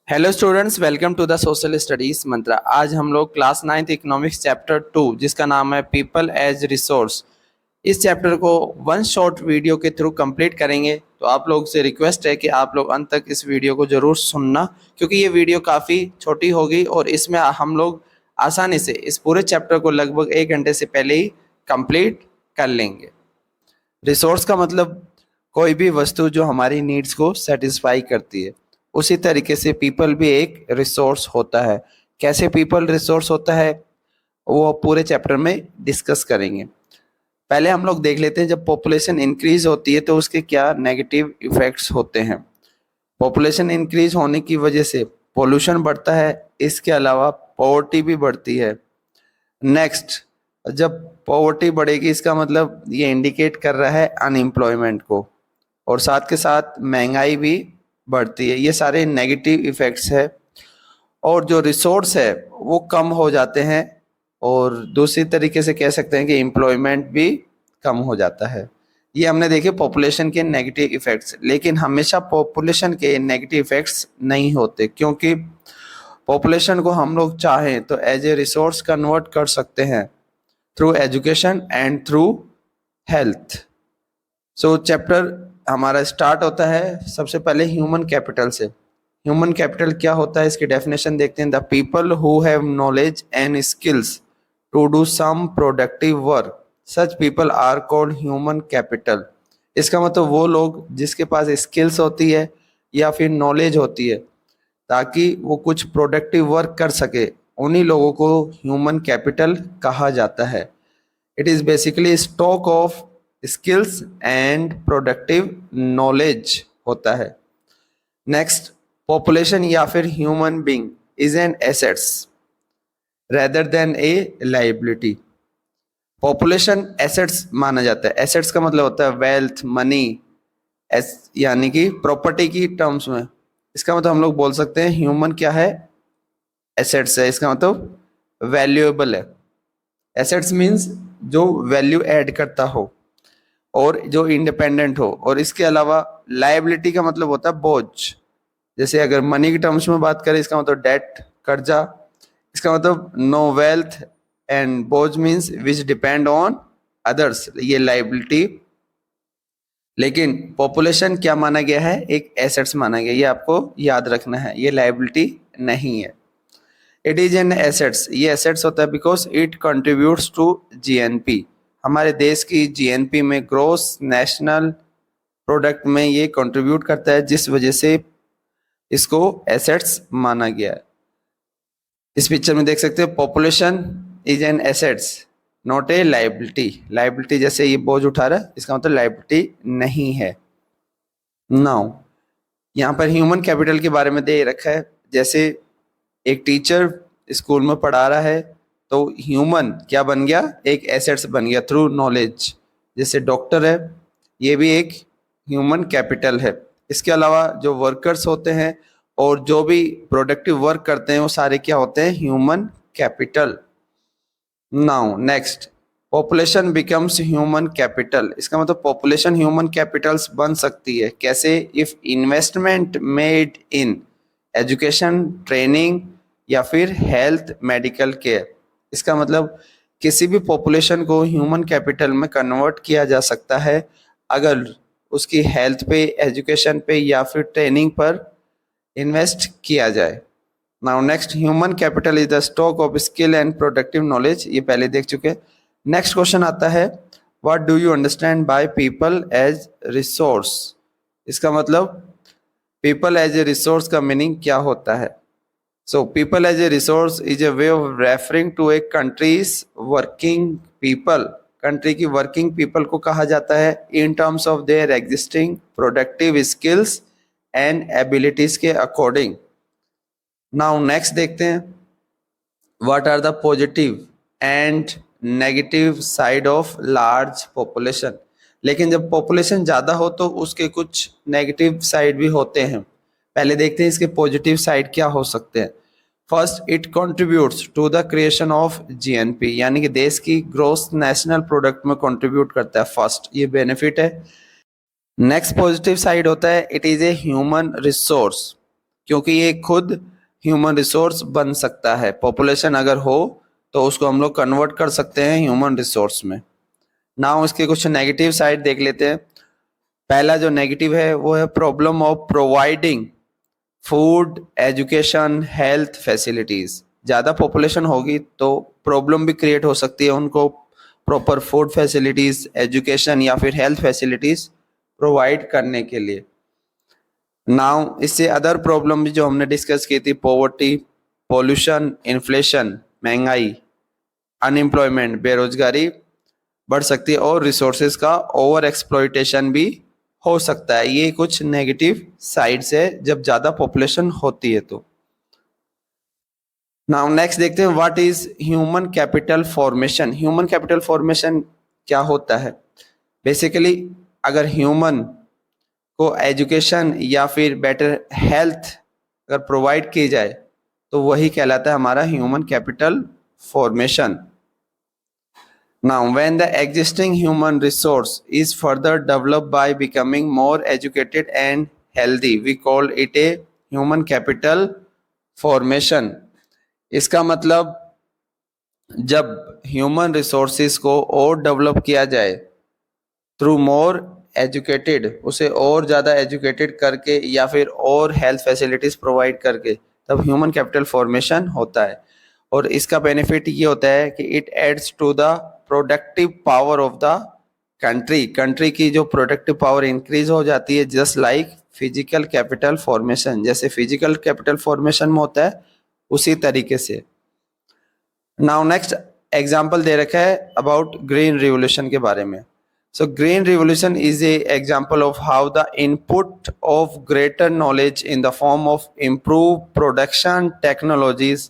Hello students, welcome to the social studies mantra. आज हम लोग क्लास 9th इकोनॉमिक्स चैप्टर 2 जिसका नाम है पीपल एज रिसोर्स, इस चैप्टर को वन शॉर्ट वीडियो के थ्रू कंप्लीट करेंगे। तो आप लोग से रिक्वेस्ट है कि आप लोग अंत तक इस वीडियो को ज़रूर सुनना, क्योंकि ये वीडियो काफ़ी छोटी होगी और इसमें हम लोग आसानी से इस पूरे चैप्टर को लगभग 1 घंटे से पहले ही कंप्लीट कर लेंगे। रिसोर्स का मतलब कोई भी वस्तु जो हमारी नीड्स को सेटिस्फाई करती है। उसी तरीके से पीपल भी एक रिसोर्स होता है। कैसे पीपल रिसोर्स होता है वो पूरे चैप्टर में डिस्कस करेंगे। पहले हम लोग देख लेते हैं, जब पॉपुलेशन इंक्रीज होती है तो उसके क्या नेगेटिव इफेक्ट्स होते हैं। पॉपुलेशन इंक्रीज होने की वजह से पोल्यूशन बढ़ता है, इसके अलावा पॉवर्टी भी बढ़ती है। नेक्स्ट, जब पॉवर्टी बढ़ेगी इसका मतलब ये इंडिकेट कर रहा है अनएम्प्लॉयमेंट को, और साथ के साथ महंगाई भी बढ़ती है। ये सारे नेगेटिव इफेक्ट्स है। और जो रिसोर्स है वो कम हो जाते हैं, और दूसरी तरीके से कह सकते हैं कि एम्प्लॉयमेंट भी कम हो जाता है। ये हमने देखे पॉपुलेशन के नेगेटिव इफेक्ट्स, लेकिन हमेशा पॉपुलेशन के नेगेटिव इफेक्ट्स नहीं होते, क्योंकि पॉपुलेशन को हम लोग चाहें तो एज ए रिसोर्स कन्वर्ट कर सकते हैं through education and through health. So chapter हमारा स्टार्ट होता है सबसे पहले ह्यूमन कैपिटल से। ह्यूमन कैपिटल क्या होता है, इसकी डेफिनेशन देखते हैं। The people who have knowledge and skills to do some productive work, such people are called human capital. इसका मतलब वो लोग जिसके पास स्किल्स होती है या फिर नॉलेज होती है ताकि वो कुछ प्रोडक्टिव वर्क कर सके, उन्हीं लोगों को ह्यूमन कैपिटल कहा जाता है। It is basically stock of skills and productive knowledge होता है। नेक्स्ट, पॉपुलेशन या फिर human being is an assets rather than a liability. Population assets माना जाता है। एसेट्स का मतलब होता है वेल्थ, मनी, यानी कि प्रॉपर्टी की टर्म्स में। इसका मतलब हम लोग बोल सकते हैं ह्यूमन क्या है, एसेट्स है। इसका मतलब वैल्यूएबल है। एसेट्स मीन्स जो वैल्यू ऐड करता हो और जो इंडिपेंडेंट हो। और इसके अलावा लायबिलिटी का मतलब होता है बोझ। जैसे अगर मनी की टर्म्स में बात करें, इसका मतलब डेट, कर्जा। इसका मतलब नो वेल्थ एंड बोझ means which depend on others, ये लायबिलिटी। लेकिन पॉपुलेशन क्या माना गया है, एक एसेट्स माना गया। ये आपको याद रखना है, ये लायबिलिटी नहीं है। इट इज एन एसेट्स, ये एसेट्स होता है because it contributes to GNP. हमारे देश की जीएनपी में, ग्रोस नेशनल प्रोडक्ट में ये कंट्रीब्यूट करता है, जिस वजह से इसको एसेट्स माना गया है। इस पिक्चर में देख सकते हो population is an assets not a liability. Liability जैसे ये बोझ उठा रहा है, इसका मतलब लायबिलिटी नहीं है। नाउ यहाँ पर ह्यूमन कैपिटल के बारे में दे रखा है। जैसे एक टीचर स्कूल में पढ़ा रहा है तो ह्यूमन क्या बन गया, एक एसेट्स बन गया थ्रू नॉलेज। जैसे डॉक्टर है, ये भी एक ह्यूमन कैपिटल है। इसके अलावा जो वर्कर्स होते हैं और जो भी प्रोडक्टिव वर्क करते हैं वो सारे क्या होते हैं, human capital. Now next, population becomes human capital. इसका मतलब पॉपुलेशन ह्यूमन कैपिटल्स बन सकती है। कैसे? If investment made in education, training या फिर हेल्थ, मेडिकल केयर। इसका मतलब किसी भी पॉपुलेशन को ह्यूमन कैपिटल में कन्वर्ट किया जा सकता है अगर उसकी हेल्थ पे, एजुकेशन पे या फिर ट्रेनिंग पर इन्वेस्ट किया जाए। Now next, human capital is the stock of skill and productive knowledge. ये पहले देख चुके हैं। नेक्स्ट क्वेश्चन आता है, what do you understand by people as resource. इसका मतलब पीपल एज ए रिसोर्स का मीनिंग क्या होता है। So people as a resource is a way of referring to a country's working people. Country की working people को कहा जाता है in terms of their existing productive skills and abilities के अकॉर्डिंग। नाउ नेक्स्ट देखते हैं, what are the positive and negative side of large population. लेकिन जब पॉपुलेशन ज़्यादा हो तो उसके कुछ नेगेटिव साइड भी होते हैं। पहले देखते हैं इसके पॉजिटिव साइड क्या हो सकते हैं। First, it contributes to the creation of GNP, यानी कि देश की ग्रोस नेशनल प्रोडक्ट में कंट्रीब्यूट करता है। फर्स्ट, ये बेनिफिट है। नेक्स्ट पॉजिटिव साइड होता है, it is a human resource. क्योंकि ये खुद ह्यूमन रिसोर्स बन सकता है। पॉपुलेशन अगर हो तो उसको हम लोग कन्वर्ट कर सकते हैं ह्यूमन रिसोर्स में। नाउ इसके कुछ नेगेटिव साइड देख लेते हैं। पहला जो नेगेटिव है वो है problem of providing food, education, health facilities. ज़्यादा पॉपुलेशन होगी तो प्रॉब्लम भी क्रिएट हो सकती है उनको प्रॉपर फूड फैसिलिटीज, एजुकेशन या फिर हेल्थ फैसिलिटीज प्रोवाइड करने के लिए। नाउ इससे अदर प्रॉब्लम भी जो हमने डिस्कस की थी, पॉवर्टी, पोल्यूशन, इन्फ्लेशन, महंगाई, अनएम्प्लॉयमेंट, बेरोजगारी बढ़ सकती है और रिसोर्सेज का ओवर एक्सप्लॉयटेशन भी हो सकता है। ये कुछ नेगेटिव साइड्स है जब ज्यादा पॉपुलेशन होती है तो। नाउ नेक्स्ट देखते हैं what is human capital formation. Human capital formation क्या होता है? बेसिकली अगर ह्यूमन को एजुकेशन या फिर बेटर हेल्थ अगर प्रोवाइड की जाए तो वही कहलाता है हमारा human capital formation. Now, when the existing human resource is further developed by becoming more educated and healthy, we call it a human capital formation. इसका मतलब जब ह्यूमन रिसोर्सेज को और डेवलप किया जाए थ्रू मोर एजुकेटेड, उसे और ज़्यादा एजुकेटेड करके या फिर और हेल्थ फैसिलिटीज़ प्रोवाइड करके, तब ह्यूमन कैपिटल फॉर्मेशन होता है। और इसका बेनिफिट ये होता है कि it adds to the productive power of the country की जो प्रोडक्टिव पावर इंक्रीज हो जाती है, just like physical capital formation. जैसे फिजिकल कैपिटल फॉर्मेशन में होता है उसी तरीके से। नाउ नेक्स्ट एग्जाम्पल दे रखा है अबाउट ग्रीन रिवोल्यूशन के बारे में। So green revolution is a example of how the input of greater knowledge in the form of improved production technologies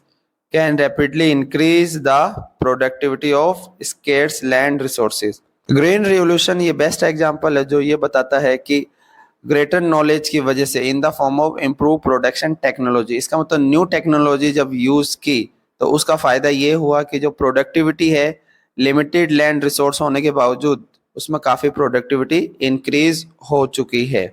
can rapidly increase the productivity of scarce land resources. Green revolution ये best example है जो ये बताता है कि greater knowledge की वजह से इन the form of improve production technology, इसका मतलब न्यू टेक्नोलॉजी जब यूज की तो उसका फायदा ये हुआ कि जो प्रोडक्टिविटी है लिमिटेड लैंड रिसोर्स होने के बावजूद उसमें काफी प्रोडक्टिविटी इंक्रीज हो चुकी है।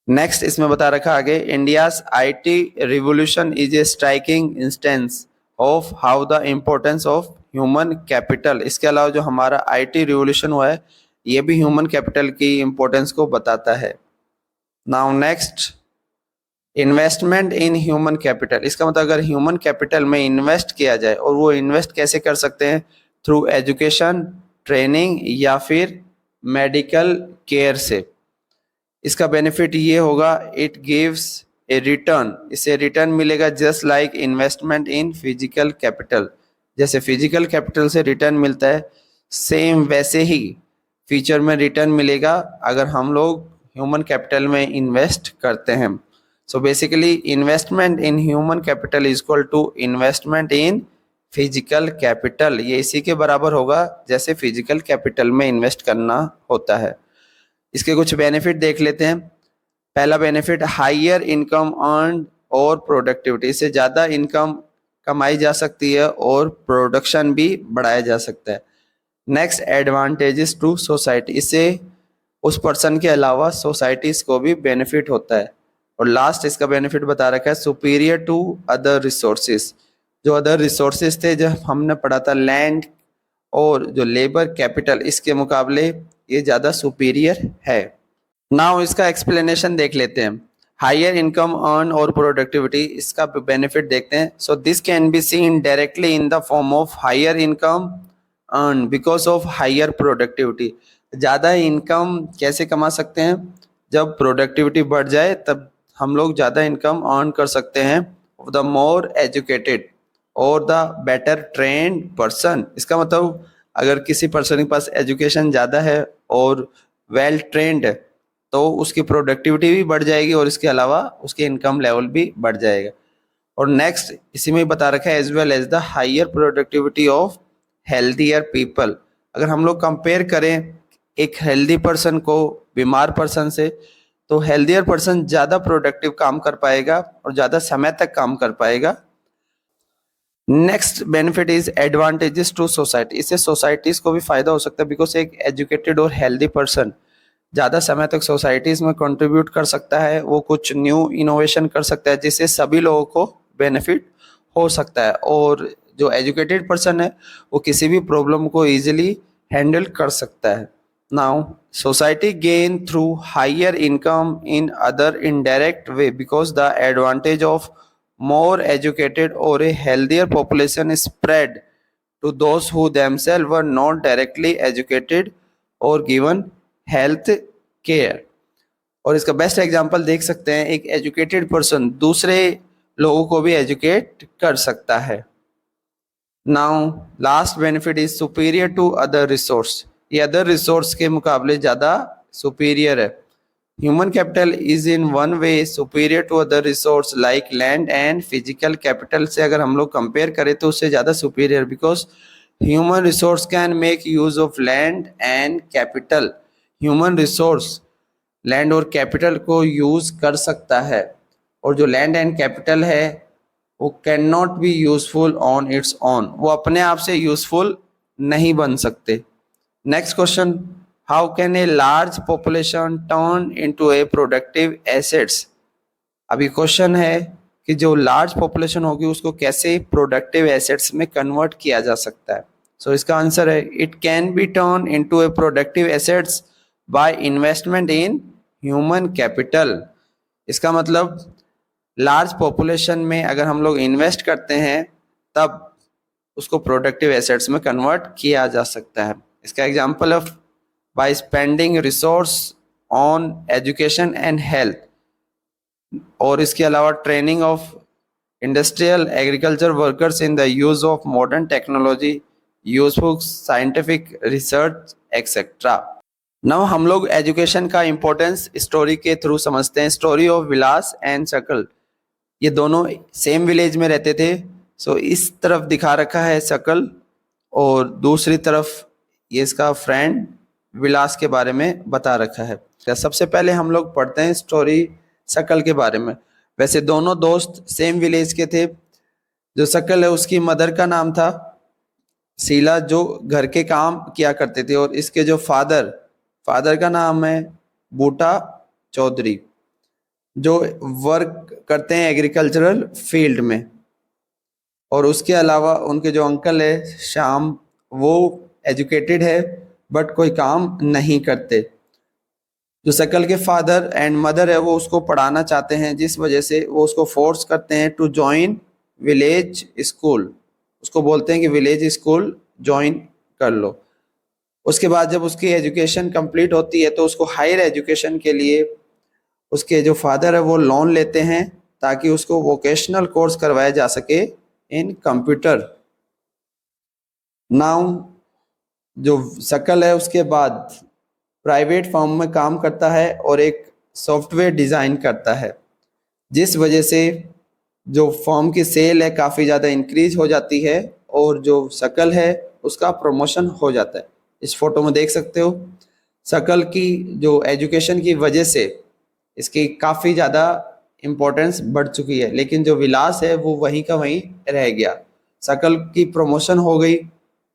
नेक्स्ट इसमें बता रखा आगे, India's IT revolution is a striking instance of how the importance of human capital. इसके अलावा जो हमारा आईटी रिवोल्यूशन हुआ है ये भी ह्यूमन कैपिटल की इंपॉर्टेंस को बताता है। Now next, investment in human capital. इसका मतलब अगर ह्यूमन कैपिटल में इन्वेस्ट किया जाए, और वो इन्वेस्ट कैसे कर सकते हैं? थ्रू एजुकेशन, ट्रेनिंग या फिर मेडिकल केयर से। इसका बेनिफिट ये होगा, इट गिव्स ए रिटर्न, इसे रिटर्न मिलेगा just like investment in physical capital. जैसे फिजिकल कैपिटल से रिटर्न मिलता है सेम वैसे ही फ्यूचर में रिटर्न मिलेगा अगर हम लोग ह्यूमन कैपिटल में इन्वेस्ट करते हैं। So basically investment in human capital is equal to investment in physical capital. ये इसी के बराबर होगा जैसे फिजिकल कैपिटल में इन्वेस्ट करना होता है। इसके कुछ बेनिफिट देख लेते हैं। पहला बेनिफिट, हायर इनकम अर्न और प्रोडक्टिविटी, इससे ज़्यादा इनकम कमाई जा सकती है और प्रोडक्शन भी बढ़ाया जा सकता है। नेक्स्ट, एडवांटेजेस टू सोसाइटी, इससे उस पर्सन के अलावा सोसाइटीज को भी बेनिफिट होता है। और लास्ट इसका बेनिफिट बता रखा है, सुपीरियर टू अदर रिसोर्सेज। जो अदर रिसोर्सेज थे जब हमने पढ़ा था लैंड और जो लेबर कैपिटल, इसके मुकाबले ये ज़्यादा सुपीरियर है। नाउ इसका एक्सप्लेनेशन देख लेते हैं। हायर इनकम अर्न और प्रोडक्टिविटी, इसका बेनिफिट देखते हैं। So this can be seen directly in the form of higher income earn because of higher productivity. ज़्यादा इनकम कैसे कमा सकते हैं? जब प्रोडक्टिविटी बढ़ जाए तब हम लोग ज़्यादा इनकम अर्न कर सकते हैं। द मोर एजुकेटेड और द बेटर ट्रेंड पर्सन, इसका मतलब अगर किसी पर्सन के पास एजुकेशन ज़्यादा है और वेल ट्रेंड है तो उसकी प्रोडक्टिविटी भी बढ़ जाएगी और इसके अलावा उसके इनकम लेवल भी बढ़ जाएगा। और नेक्स्ट इसी में बता रखा है, as well as the higher productivity of healthier people. अगर हम लोग कंपेयर करें एक हेल्दी पर्सन को बीमार पर्सन से, तो हेल्थियर पर्सन ज़्यादा प्रोडक्टिव काम कर पाएगा और ज़्यादा समय तक काम कर पाएगा। Next benefit is advantages to society, इससे सोसाइटीज को भी फायदा हो सकता है बिकॉज एक एजुकेटेड और हेल्दी पर्सन ज़्यादा समय तक सोसाइटीज़ में कंट्रीब्यूट कर सकता है, वो कुछ न्यू इनोवेशन कर सकता है जिससे सभी लोगों को बेनिफिट हो सकता है। और जो एजुकेटेड पर्सन है वो किसी भी प्रॉब्लम को इजीली हैंडल कर सकता है। Now society gain through higher income in other indirect way because the advantage of more educated or a healthier population is spread to those who themselves were not directly educated or given health care। और इसका best example देख सकते हैं, एक educated person दूसरे लोगों को भी एजुकेट कर सकता है। Now last benefit is superior to other resource. ये अदर रिसोर्स के मुकाबले ज़्यादा सुपीरियर है। Human capital is in one way superior to other resource like land and physical capital से अगर हम लोग कंपेयर करें तो उससे ज़्यादा superior, because human resource can make use of land and capital. Human resource land और कैपिटल को यूज कर सकता है, और जो लैंड एंड कैपिटल है वो can not be useful on its own, वो अपने आप से यूजफुल नहीं बन सकते। Next question, how can a large population turn into A productive assets. अभी क्वेश्चन है कि जो लार्ज पॉपुलेशन होगी उसको कैसे प्रोडक्टिव एसेट्स में कन्वर्ट किया जा सकता है। सो इसका आंसर है it can be turn into A productive assets by investment in human capital. इसका मतलब लार्ज पॉपुलेशन में अगर हम लोग इन्वेस्ट करते हैं तब उसको प्रोडक्टिव एसेट्स में कन्वर्ट किया जा सकता है। इसका example of by spending resource on education and health, और इसके अलावा training of industrial agriculture workers in the use of modern technology, useful scientific research etcetera. Now हम लोग एजुकेशन का इम्पोर्टेंस स्टोरी के थ्रू समझते हैं। स्टोरी ऑफ विलास एंड शकल, ये दोनों सेम विलेज में रहते थे। सो इस तरफ दिखा रखा है शकल और दूसरी तरफ ये इसका फ्रेंड विलास के बारे में बता रखा है। सबसे पहले हम लोग पढ़ते हैं स्टोरी शकल के बारे में। वैसे दोनों दोस्त सेम विलेज के थे। जो शकल है उसकी मदर का नाम था शीला, जो घर के काम किया करते थे, और इसके जो फादर का नाम है बूटा चौधरी, जो वर्क करते हैं एग्रीकल्चरल फील्ड में। और उसके अलावा उनके जो अंकल है श्याम, वो एजुकेटेड है बट कोई काम नहीं करते। जो शकल के फादर एंड मदर है वो उसको पढ़ाना चाहते हैं, जिस वजह से वो उसको फोर्स करते हैं टू जॉइन विलेज स्कूल। उसको बोलते हैं कि विलेज स्कूल ज्वाइन कर लो। उसके बाद जब उसकी एजुकेशन कंप्लीट होती है तो उसको हायर एजुकेशन के लिए उसके जो फादर है वो लोन लेते हैं ताकि उसको वोकेशनल कोर्स करवाया जा सके इन कंप्यूटर। नाउ जो शकल है उसके बाद प्राइवेट फर्म में काम करता है और एक सॉफ्टवेयर डिज़ाइन करता है, जिस वजह से जो फर्म की सेल है काफ़ी ज़्यादा इंक्रीज हो जाती है और जो शकल है उसका प्रमोशन हो जाता है। इस फोटो में देख सकते हो शकल की जो एजुकेशन की वजह से इसकी काफ़ी ज़्यादा इम्पोर्टेंस बढ़ चुकी है, लेकिन जो विलास है वो वहीं का वहीं रह गया। शकल की प्रमोशन हो गई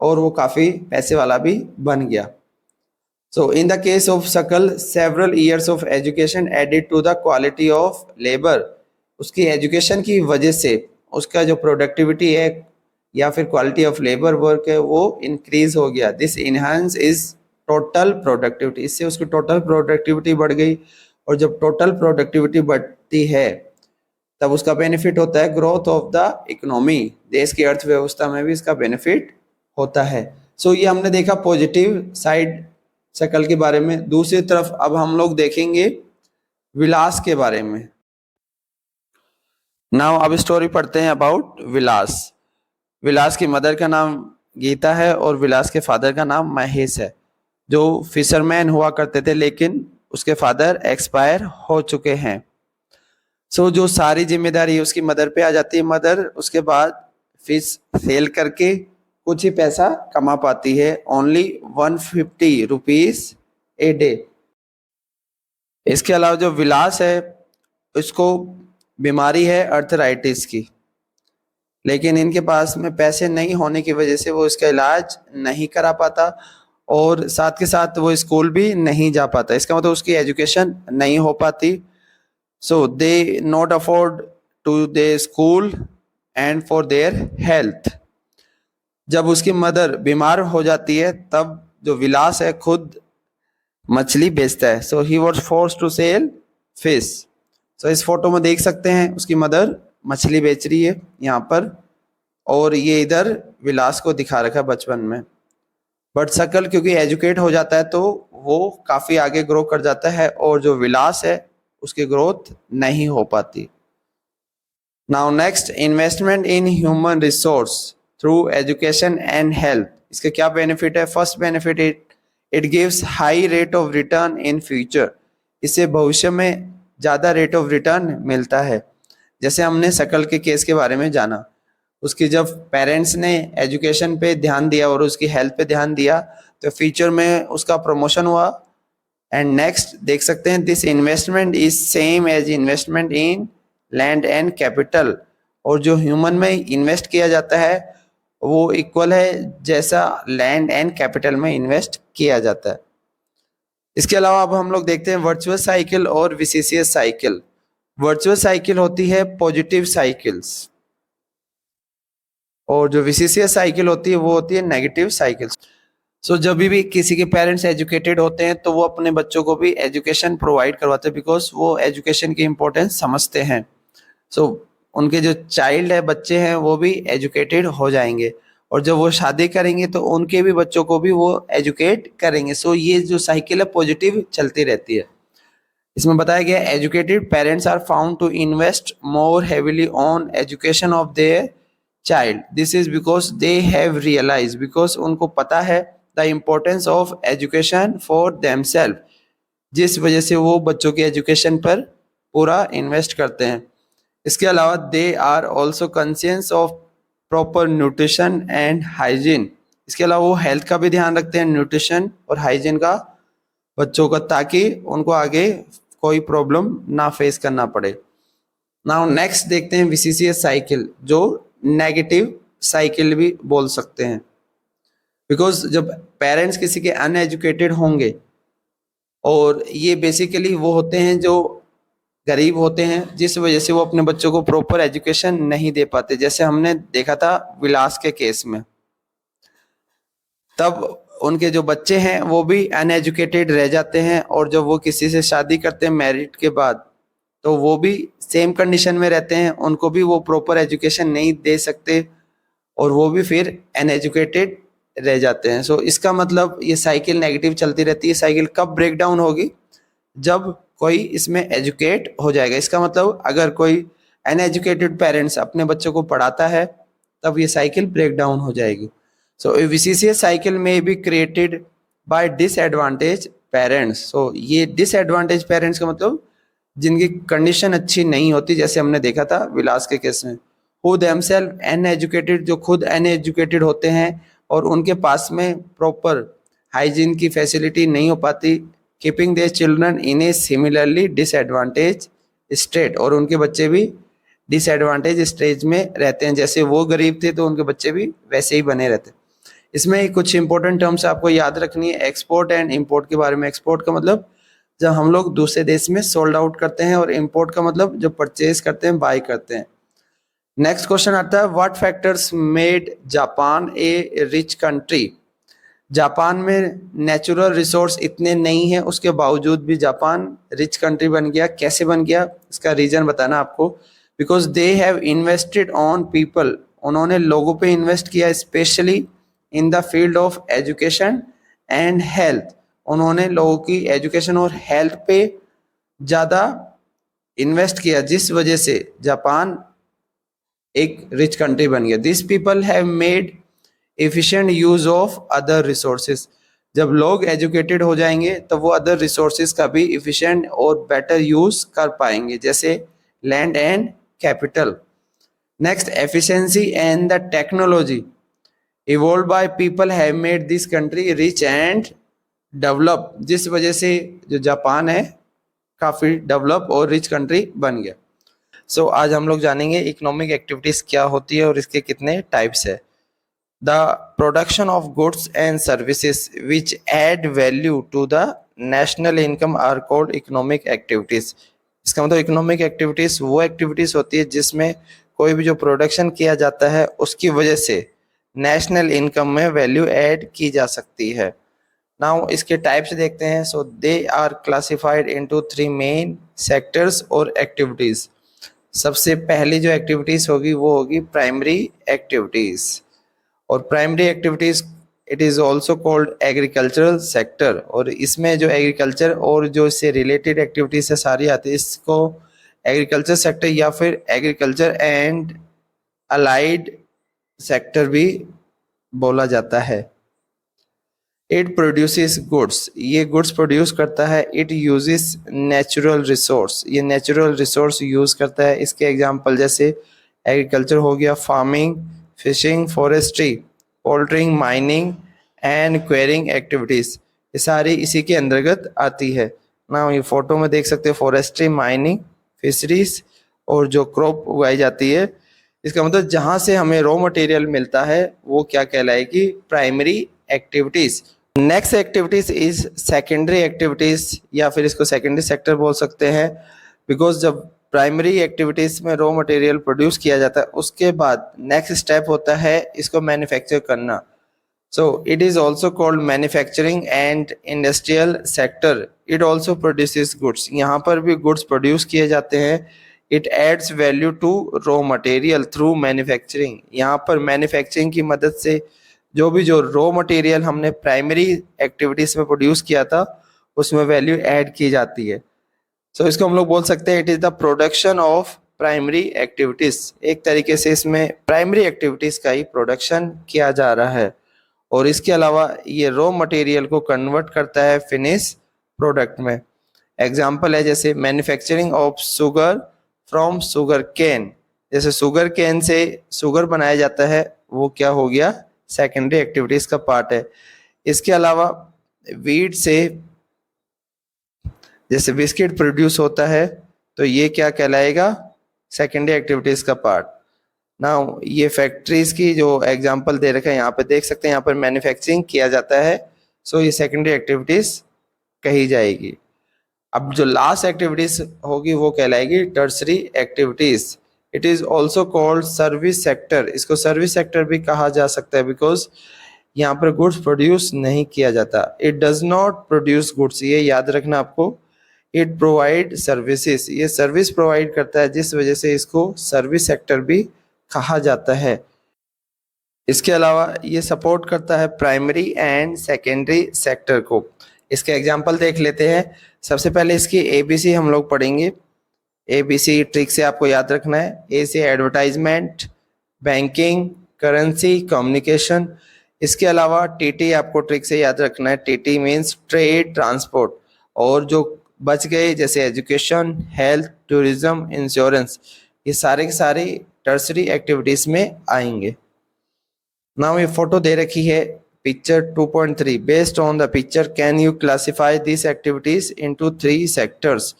और वो काफ़ी पैसे वाला भी बन गया। So in the case of Sakal several years of education added to the quality of labour. उसकी एजुकेशन की वजह से उसका जो प्रोडक्टिविटी है या फिर क्वालिटी ऑफ लेबर वर्क है वो इंक्रीज हो गया। This enhance is total productivity, इससे उसकी टोटल प्रोडक्टिविटी बढ़ गई, और जब टोटल प्रोडक्टिविटी बढ़ती है तब उसका बेनिफिट होता है ग्रोथ ऑफ द इकोनॉमी, देश की अर्थव्यवस्था में भी इसका बेनिफिट होता है। सो ये हमने देखा पॉजिटिव साइड शकल के बारे में। दूसरी तरफ अब हम लोग देखेंगे विलास के बारे में। नाउ अब स्टोरी पढ़ते हैं अबाउट विलास। विलास की मदर का नाम गीता है और विलास के फादर का नाम महेश है, जो फिशरमैन हुआ करते थे, लेकिन उसके फादर एक्सपायर हो चुके हैं। सो जो सारी जिम्मेदारी उसकी मदर पे आ जाती है। मदर उसके बाद फिश सेल करके कुछ ही पैसा कमा पाती है, ओनली 150 रुपीज ए डे। इसके अलावा जो विलास है उसको बीमारी है अर्थराइटिस की, लेकिन इनके पास में पैसे नहीं होने की वजह से वो इसका इलाज नहीं करा पाता और साथ के साथ वो स्कूल भी नहीं जा पाता, इसका मतलब उसकी एजुकेशन नहीं हो पाती। So they not afford to their school and for their health. जब उसकी मदर बीमार हो जाती है तब जो विलास है खुद मछली बेचता है। So he was force to sell fish. So इस फोटो में देख सकते हैं उसकी मदर मछली बेच रही है यहाँ पर, और ये इधर विलास को दिखा रखा है बचपन में। बट शकल क्योंकि एजुकेट हो जाता है तो वो काफी आगे ग्रो कर जाता है, और जो विलास है उसकी ग्रोथ नहीं हो पाती। Now next, investment in human resource through education and health. इसके क्या बेनिफिट है? First benefit, it gives high rate of return in future. इससे भविष्य में ज़्यादा रेट ऑफ रिटर्न मिलता है। जैसे हमने शकल के केस के बारे में जाना, उसकी जब पेरेंट्स ने एजुकेशन पे ध्यान दिया और उसकी हेल्थ पे ध्यान दिया तो फ्यूचर में उसका प्रमोशन हुआ। एंड नेक्स्ट देख सकते हैं, this investment is same as investment in land and capital. और जो ह्यूमन में इन्वेस्ट किया जाता है वो इक्वल है जैसा लैंड एंड कैपिटल में इन्वेस्ट किया जाता है। इसके अलावा अब हम लोग देखते हैं वर्चुअस साइकिल और विसिशियस साइकिल। वर्चुअस साइकिल होती है पॉजिटिव साइकिल्स, और जो विसिशियस साइकिल होती है वो होती है नेगेटिव साइकिल्स। सो जब भी किसी के पेरेंट्स एजुकेटेड होते हैं तो वो अपने बच्चों को भी एजुकेशन प्रोवाइड करवाते हैं, बिकॉज वो एजुकेशन की इम्पोर्टेंस समझते हैं। सो उनके जो चाइल्ड है, बच्चे हैं, वो भी एजुकेटेड हो जाएंगे, और जब वो शादी करेंगे तो उनके भी बच्चों को भी वो एजुकेट करेंगे। सो ये जो साइकिल है पॉजिटिव चलती रहती है। इसमें बताया गया educated parents are found to invest more heavily on education of their child. This is because they have realise, because उनको पता है the importance of education for themself, जिस वजह से वो बच्चों की एजुकेशन पर पूरा इन्वेस्ट करते हैं। इसके अलावा they are also conscious of proper nutrition and hygiene. इसके अलावा वो हेल्थ का भी ध्यान रखते हैं, न्यूट्रिशन और हाइजीन का बच्चों का, ताकि उनको आगे कोई प्रॉब्लम ना फेस करना पड़े। नाउ नेक्स्ट देखते हैं विसिशियस साइकिल, जो नेगेटिव साइकिल भी बोल सकते हैं। बिकॉज जब पेरेंट्स किसी के अनएजुकेटेड होंगे, और ये बेसिकली वो होते हैं जो गरीब होते हैं, जिस वजह से वो अपने बच्चों को प्रॉपर एजुकेशन नहीं दे पाते, जैसे हमने देखा था विलास के केस में। तब उनके जो बच्चे हैं वो भी अनएजुकेटेड रह जाते हैं, और जब वो किसी से शादी करते हैं मैरिड के बाद तो वो भी सेम कंडीशन में रहते हैं, उनको भी वो प्रॉपर एजुकेशन नहीं दे सकते, और वो भी फिर अनएजुकेटेड रह जाते हैं। सो इसका मतलब ये साइकिल नेगेटिव चलती रहती है। साइकिल कब ब्रेक डाउन होगी? जब कोई इसमें एजुकेट हो जाएगा। इसका मतलब अगर कोई अनएजुकेटेड पेरेंट्स अपने बच्चों को पढ़ाता है तब ये साइकिल ब्रेक डाउन हो जाएगी। सो ए विसिशियस साइकिल में be created by disadvantage parents. So ये डिसएडवांटेज पेरेंट्स का मतलब जिनकी कंडीशन अच्छी नहीं होती, जैसे हमने देखा था विलास के केस में, हु देमसेल्फ अनएजुकेटेड, जो खुद अनएजुकेटेड होते हैं और उनके पास में प्रॉपर हाइजीन की फैसिलिटी नहीं हो पाती, keeping their children in A similarly disadvantage state, और उनके बच्चे भी डिसएडवांटेज स्टेज में रहते हैं। जैसे वो गरीब थे तो उनके बच्चे भी वैसे ही बने रहते। इसमें कुछ इंपॉर्टेंट टर्म्स आपको याद रखनी है एक्सपोर्ट एंड इंपोर्ट के बारे में। एक्सपोर्ट का मतलब जब हम लोग दूसरे देश में सोल्ड आउट करते हैं, और इंपोर्ट का मतलब जब परचेज करते हैं, बाय करते हैं। नेक्स्ट क्वेश्चन आता है, what factors made Japan A rich country. Japan में नेचुरल रिसोर्स इतने नहीं है, उसके बावजूद भी जापान रिच कंट्री बन गया। कैसे बन गया? इसका रीजन बताना आपको। Because they have invested on people, उन्होंने लोगों पे इन्वेस्ट किया, specially in the field of education and health. उन्होंने लोगों की एजुकेशन और हेल्थ पे ज़्यादा इन्वेस्ट किया, जिस वजह से जापान एक रिच कंट्री बन गया। This people have made efficient use of other resources. जब लोग एजुकेटेड हो जाएंगे तो वो अदर रिसोर्सेज का भी एफिशिएंट और बेटर यूज कर पाएंगे, जैसे land and capital. Next, efficiency and the technology evolve by people have made this country rich and develop, जिस वजह से जो जापान है काफ़ी डेवलप और रिच कंट्री बन गया। सो आज हम लोग जानेंगे इकोनॉमिक एक्टिविटीज़ क्या होती है और इसके कितने टाइप्स है। The production of goods and services which add value to the national income are called economic activities. इसका मतलब इकोनॉमिक एक्टिविटीज वो एक्टिविटीज होती है जिसमें कोई भी जो प्रोडक्शन किया जाता है उसकी वजह से नेशनल इनकम में वैल्यू ऐड की जा सकती है। नाउ इसके टाइप्स देखते हैं। So they are classified into 3 main sectors और एक्टिविटीज। सबसे पहली जो एक्टिविटीज होगी वो होगी प्राइमरी एक्टिविटीज, और primary activities it is also called agricultural sector, और इसमें जो एग्रीकल्चर और जो इससे रिलेटेड एक्टिविटीज है सारी आती है, इसको एग्रीकल्चर सेक्टर या फिर एग्रीकल्चर एंड अलाइड सेक्टर भी बोला जाता है। इट प्रोड्यूसेस गुड्स, ये गुड्स प्रोड्यूस करता है। इट यूजेस नेचुरल रिसोर्स, ये नेचुरल रिसोर्स यूज करता है। इसके एग्जांपल जैसे एग्रीकल्चर हो गया, farming, fishing, forestry, poultry, mining and quarrying activities, ये सारी इसी के अंतर्गत आती है ना। ये फोटो में देख सकते हो फॉरेस्ट्री, माइनिंग, फिशरीज और जो क्रॉप उगाई जाती है, इसका मतलब जहां से हमें रॉ मटेरियल मिलता है वो क्या कहलाएगी, primary activities. Next activities is secondary activities, या फिर इसको सेकेंडरी सेक्टर बोल सकते हैं, बिकॉज जब प्राइमरी एक्टिविटीज में रॉ मटेरियल प्रोड्यूस किया जाता है उसके बाद नेक्स्ट स्टेप होता है इसको मैन्युफैक्चर करना। So it is also called manufacturing and industrial sector. It also produces goods, यहाँ पर भी गुड्स प्रोड्यूस किए जाते हैं। It adds value to raw material through manufacturing, यहाँ पर मैन्युफैक्चरिंग की मदद से जो रॉ मटेरियल हमने प्राइमरी एक्टिविटीज में प्रोड्यूस किया था उसमें वैल्यू ऐड की जाती है। सो इसको हम लोग बोल सकते हैं it is the production of primary activities. एक तरीके से इसमें प्राइमरी एक्टिविटीज का ही प्रोडक्शन किया जा रहा है, और इसके अलावा ये रॉ मटेरियल को कन्वर्ट करता है फिनिश प्रोडक्ट में। एग्जाम्पल है जैसे manufacturing of sugar from sugarcane, जैसे शुगर केन से शुगर बनाया जाता है, वो क्या हो गया, सेकेंडरी एक्टिविटीज का पार्ट है। इसके अलावा वीट से जैसे बिस्किट प्रोड्यूस होता है तो ये क्या कहलाएगा, सेकेंडरी एक्टिविटीज का पार्ट। नाउ ये फैक्ट्रीज की जो एग्जांपल दे रखा है यहाँ पे देख सकते हैं, यहाँ पर मैन्युफैक्चरिंग किया जाता है, सो ये सेकेंडरी एक्टिविटीज कही जाएगी। अब जो लास्ट एक्टिविटीज होगी वो कहलाएगी tertiary activities. It is also called service sector, इसको सर्विस सेक्टर भी कहा जा सकता है बिकॉज यहाँ पर गुड्स प्रोड्यूस नहीं किया जाता। It does not produce goods, ये याद रखना आपको। इट प्रोवाइड सर्विसेज, ये सर्विस प्रोवाइड करता है जिस वजह से इसको सर्विस सेक्टर भी कहा जाता है। इसके अलावा ये सपोर्ट करता है प्राइमरी एंड सेकेंडरी सेक्टर को। इसके एग्जाम्पल देख लेते हैं। सबसे पहले इसकी एबीसी हम लोग पढ़ेंगे। एबीसी ट्रिक से आपको याद रखना है। ए से एडवर्टाइजमेंट, बैंकिंग, करेंसी, कम्युनिकेशन। इसके अलावा टीटी आपको ट्रिक से याद रखना है। टीटी मीन्स ट्रेड, ट्रांसपोर्ट, और जो बच गए जैसे एजुकेशन, हेल्थ, टूरिज्म, इंश्योरेंस, ये सारे के सारे टर्सरी एक्टिविटीज में आएंगे। नाउ ये फोटो दे रखी है picture 2.3। Based on the picture can you classify this activities into 3 sectors.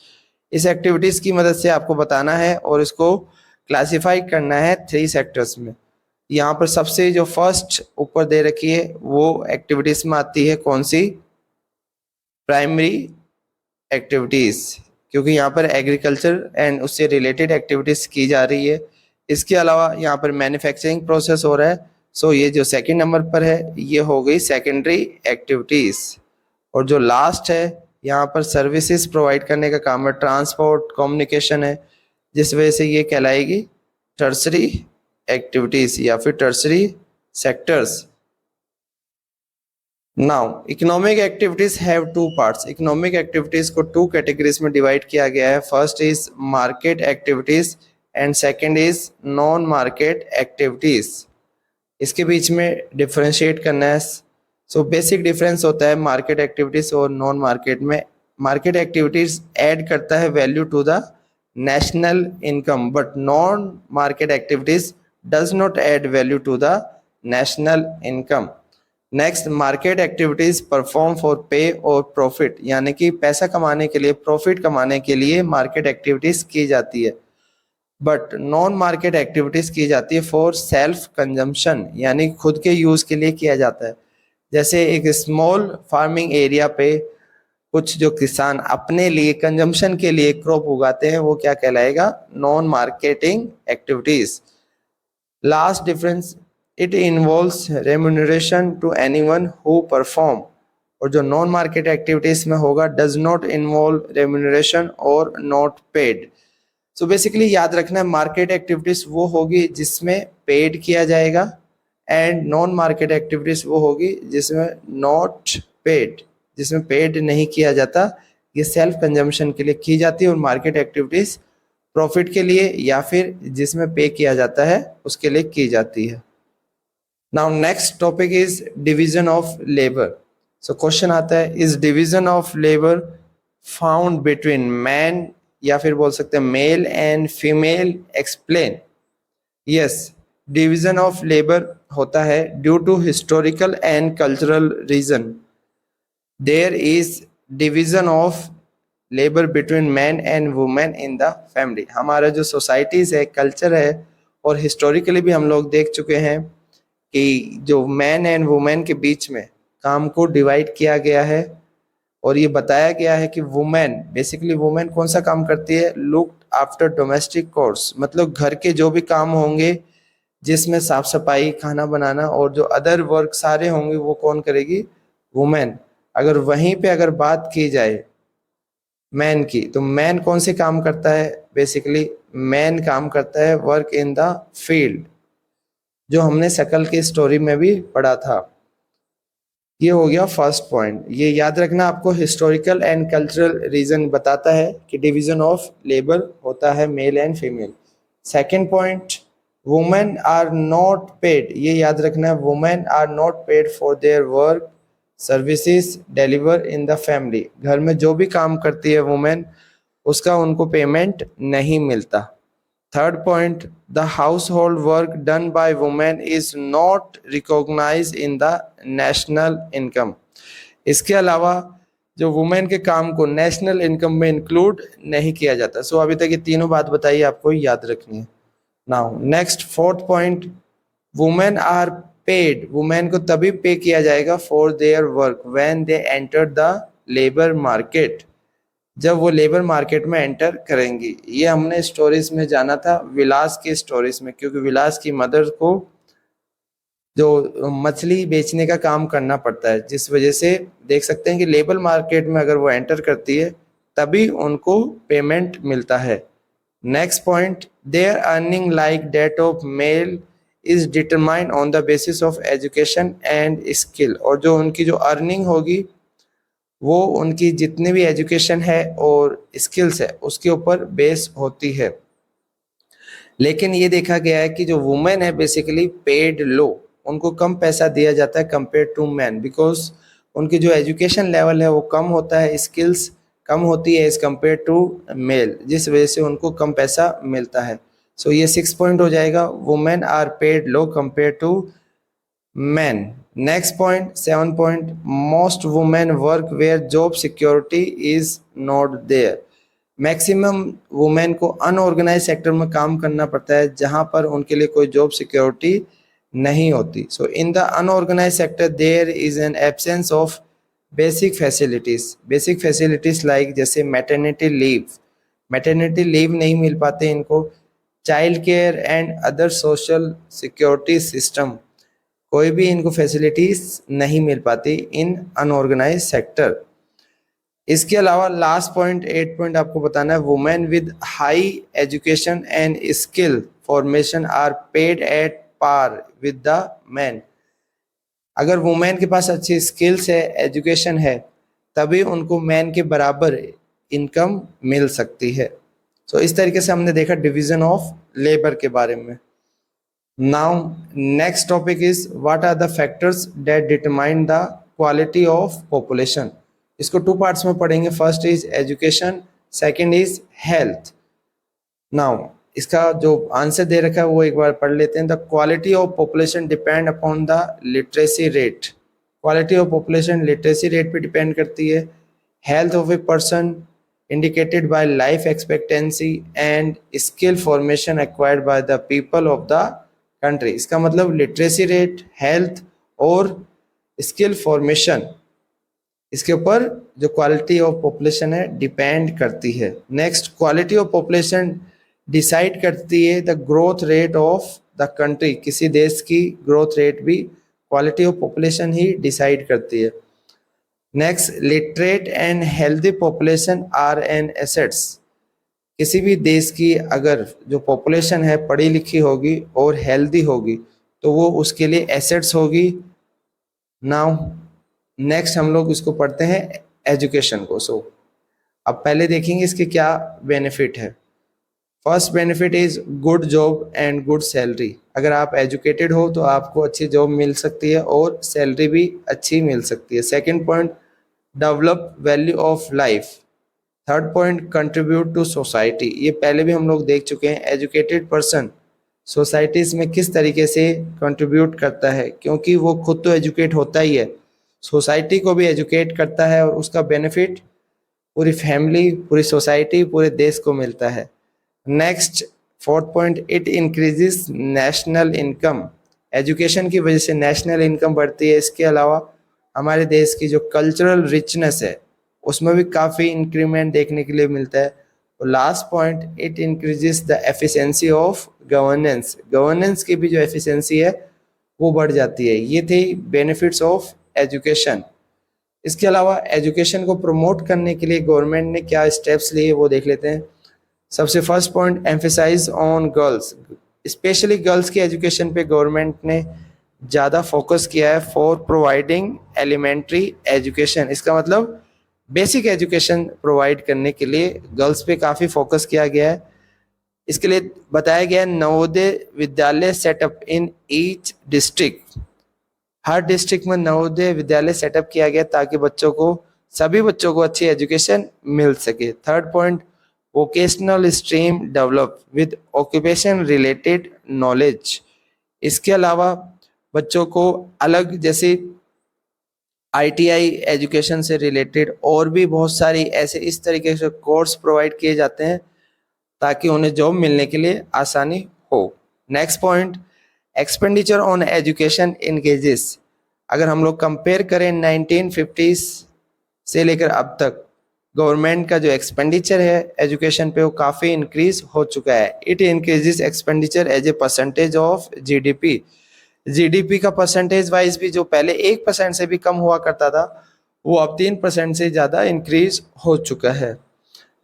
इस एक्टिविटीज की मदद से आपको बताना है और इसको क्लासिफाई करना है 3 सेक्टर्स में। यहाँ पर सबसे जो फर्स्ट ऊपर दे रखी है वो एक्टिविटीज में आती है कौन सी, प्राइमरी एक्टिविटीज, क्योंकि यहाँ पर एग्रीकल्चर एंड उससे रिलेटेड एक्टिविटीज की जा रही है। इसके अलावा यहाँ पर मैन्युफैक्चरिंग प्रोसेस हो रहा है, सो ये जो सेकंड नंबर पर है ये हो गई सेकेंडरी एक्टिविटीज। और जो लास्ट है यहाँ पर सर्विसेज प्रोवाइड करने का काम है, ट्रांसपोर्ट, कम्युनिकेशन है, जिस वजह से ये कहलाएगी टर्सरी एक्टिविटीज या फिर tertiary sectors. Now economic activities have 2 parts. Economic activities को 2 कैटेगरीज में डिवाइड किया गया है। First is market activities and second is non market activities. इसके बीच में डिफरेंशिएट करना है। सो बेसिक डिफरेंस होता है मार्केट एक्टिविटीज और नॉन मार्केट में। मार्केट एक्टिविटीज ऐड करता है value to the national income, but non market activities does not add value to the national income. Next, market activities perform for pay और profit, यानी कि पैसा कमाने के लिए, प्रॉफिट कमाने के लिए मार्केट एक्टिविटीज की जाती है। बट नॉन मार्केट एक्टिविटीज की जाती है फॉर सेल्फ कंजम्पशन, यानी खुद के यूज के लिए किया जाता है। जैसे एक स्मॉल फार्मिंग एरिया पे कुछ जो किसान अपने लिए कंजम्पशन के लिए क्रॉप उगाते हैं, वो क्या कहलाएगा? Non marketing activities. Last difference, it involves remuneration to anyone who perform, और जो नॉन मार्केट एक्टिविटीज में होगा डज नॉट इन्वॉल्व रेम्यूनरेशन और नॉट पेड। सो बेसिकली याद रखना है, मार्केट एक्टिविटीज वो होगी जिसमें पेड किया जाएगा, एंड नॉन मार्केट एक्टिविटीज वो होगी जिसमें नॉट पेड, जिसमें पेड नहीं किया जाता। ये सेल्फ कंजम्पशन के लिए की जाती है, और मार्केट एक्टिविटीज प्रॉफिट के लिए या फिर जिसमें पे किया जाता है उसके लिए की जाती है। Now next topic is division of labour. So question आता है, is division of labour found between man, या फिर बोल सकते हैं male and female, explain. Yes, division of labour होता है due to historical and cultural reason. There is division of labour between man and women in the family. हमारा जो societies है, कल्चर है, और हिस्टोरिकली भी हम लोग देख चुके हैं कि जो मैन एंड वुमेन के बीच में काम को डिवाइड किया गया है, और ये बताया गया है कि वुमेन, बेसिकली वुमेन कौन सा काम करती है? लुक आफ्टर डोमेस्टिक कोर्स, मतलब घर के जो भी काम होंगे जिसमें साफ सफाई, खाना बनाना और जो अदर वर्क सारे होंगे वो कौन करेगी? वुमेन। अगर वहीं पे अगर बात की जाए मैन की, तो मैन कौन से काम करता है? बेसिकली मैन काम करता है वर्क इन द फील्ड, जो हमने शकल की स्टोरी में भी पढ़ा था। ये हो गया फर्स्ट पॉइंट। ये याद रखना आपको, हिस्टोरिकल एंड कल्चरल रीजन बताता है कि डिवीजन ऑफ लेबर होता है male and female. Second point, women are not paid. ये याद रखना है, women are not paid for their work services deliver in the family. घर में जो भी काम करती है वुमेन, उसका उनको पेमेंट नहीं मिलता। Third point, the household work done by women is not recognise in the national income. इसके अलावा जो वुमेन के काम को नेशनल इनकम में इंक्लूड नहीं किया जाता। सो अभी तक ये तीनों बात बताइए, आपको याद रखनी है। Now next fourth point, women are paid. Women को तभी पे किया जाएगा for their work when they enter the labour market, जब वो लेबर मार्केट में एंटर करेंगी। ये हमने स्टोरीज में जाना था, विलास की स्टोरीज में, क्योंकि विलास की मदर को जो मछली बेचने का काम करना पड़ता है, जिस वजह से देख सकते हैं कि लेबर मार्केट में अगर वो एंटर करती है तभी उनको पेमेंट मिलता है। Next point, their earning like that of male is determined on the basis of education and skill. और जो उनकी जो अर्निंग होगी वो उनकी जितनी भी एजुकेशन है और स्किल्स है उसके ऊपर बेस होती है। लेकिन ये देखा गया है कि जो वुमेन है बेसिकली पेड लो, उनको कम पैसा दिया जाता है कंपेयर टू मैन, बिकॉज उनकी जो एजुकेशन लेवल है वो कम होता है, स्किल्स कम होती है एज कंपेयर टू मेल, जिस वजह से उनको कम पैसा मिलता है। सो ये 6 पॉइंट हो जाएगा, women are paid low compare to man. Next point 7 point, most women work where job security is not there. Maximum women को अनऑर्गेनाइज सेक्टर में काम करना पड़ता है जहां पर उनके लिए कोई जॉब सिक्योरिटी नहीं होती। So in the unorganise sector there is an absence of basic facilities. Basic facilities like जैसे मैटरनिटी लीव नहीं मिल पाते इनको, child care and other social security system, कोई भी इनको फैसिलिटीज नहीं मिल पाती इन अनऑर्गेनाइज सेक्टर। इसके अलावा लास्ट पॉइंट 8 पॉइंट आपको बताना है, women with high education and skill formation are paid at par with the man. अगर वुमेन के पास अच्छी स्किल्स है, एजुकेशन है, तभी उनको मैन के बराबर इनकम मिल सकती है। सो इस तरीके से हमने देखा डिवीजन ऑफ लेबर के बारे में। Now next topic is what are the factors that determine the quality of population. इसको 2 पार्ट्स में पढ़ेंगे, first is education, second is health. Now इसका जो आंसर दे रखा है वो एक बार पढ़ लेते हैं। The quality of population depend upon the literacy rate. Quality of population literacy rate पे डिपेंड करती है। Health of a person indicated by life expectancy and skill formation acquired by the people of the country। इसका मतलब literacy rate, health और skill formation, इसके ऊपर जो quality of population है डिपेंड करती है। Next, quality of population decide करती है the growth rate of the country. किसी देश की ग्रोथ रेट भी क्वालिटी ऑफ पॉपुलेशन ही डिसाइड करती है। Next, literate and healthy population are an assets. किसी भी देश की अगर जो पॉपुलेशन है पढ़ी लिखी होगी और हेल्दी होगी तो वो उसके लिए एसेट्स होगी। नाउ नेक्स्ट हम लोग इसको पढ़ते हैं एजुकेशन को। सो अब पहले देखेंगे इसके क्या बेनिफिट है। First benefit is good job and good salary. अगर आप एजुकेटेड हो तो आपको अच्छी जॉब मिल सकती है और सैलरी भी अच्छी मिल सकती है। Second point, develop value of life. Third point, contribute to society. ये पहले भी हम लोग देख चुके हैं। एजुकेटेड पर्सन सोसाइटीज़ में किस तरीके से कंट्रीब्यूट करता है, क्योंकि वो खुद तो एजुकेट होता ही है, सोसाइटी को भी एजुकेट करता है और उसका बेनिफिट पूरी फैमिली, पूरी सोसाइटी, पूरे देश को मिलता है। Next, fourth point, it increases national income. Education की वजह से नेशनल इनकम बढ़ती है। इसके अलावा हमारे देश की जो कल्चरल रिचनेस है उसमें भी काफ़ी इंक्रीमेंट देखने के लिए मिलता है। और last point, it increases the efficiency of governance. Governance की भी जो एफिशिएंसी है वो बढ़ जाती है। ये थे बेनिफिट्स ऑफ एजुकेशन। इसके अलावा एजुकेशन को प्रमोट करने के लिए गवर्नमेंट ने क्या स्टेप्स लिए वो देख लेते हैं। सबसे first point, emphasise on girls. Specially girls की एजुकेशन पे गवर्नमेंट ने ज़्यादा फोकस किया है फॉर प्रोवाइडिंग एलिमेंट्री एजुकेशन। इसका मतलब बेसिक एजुकेशन प्रोवाइड करने के लिए गर्ल्स पे काफ़ी फोकस किया गया है। इसके लिए बताया गया है Navodaya Vidyalaya setup in each district. Her district में नवोदय विद्यालय सेटअप किया गया ताकि सभी बच्चों को अच्छी एजुकेशन मिल सके। Third point, vocational stream develop with occupation related knowledge. इसके अलावा बच्चों को अलग जैसे आईटीआई एजुकेशन से रिलेटेड और भी बहुत सारी ऐसे इस तरीके से कोर्स प्रोवाइड किए जाते हैं ताकि उन्हें जॉब मिलने के लिए आसानी हो। Next point, expenditure on education increases. अगर हम लोग कंपेयर करें 1950s से लेकर अब तक गवर्नमेंट का जो एक्सपेंडिचर है एजुकेशन पे वो काफ़ी इंक्रीज हो चुका है। It increases expenditure as a percentage of GDP. GDP का परसेंटेज वाइज भी जो पहले 1% से भी कम हुआ करता था वो अब 3% से ज़्यादा इंक्रीज हो चुका है।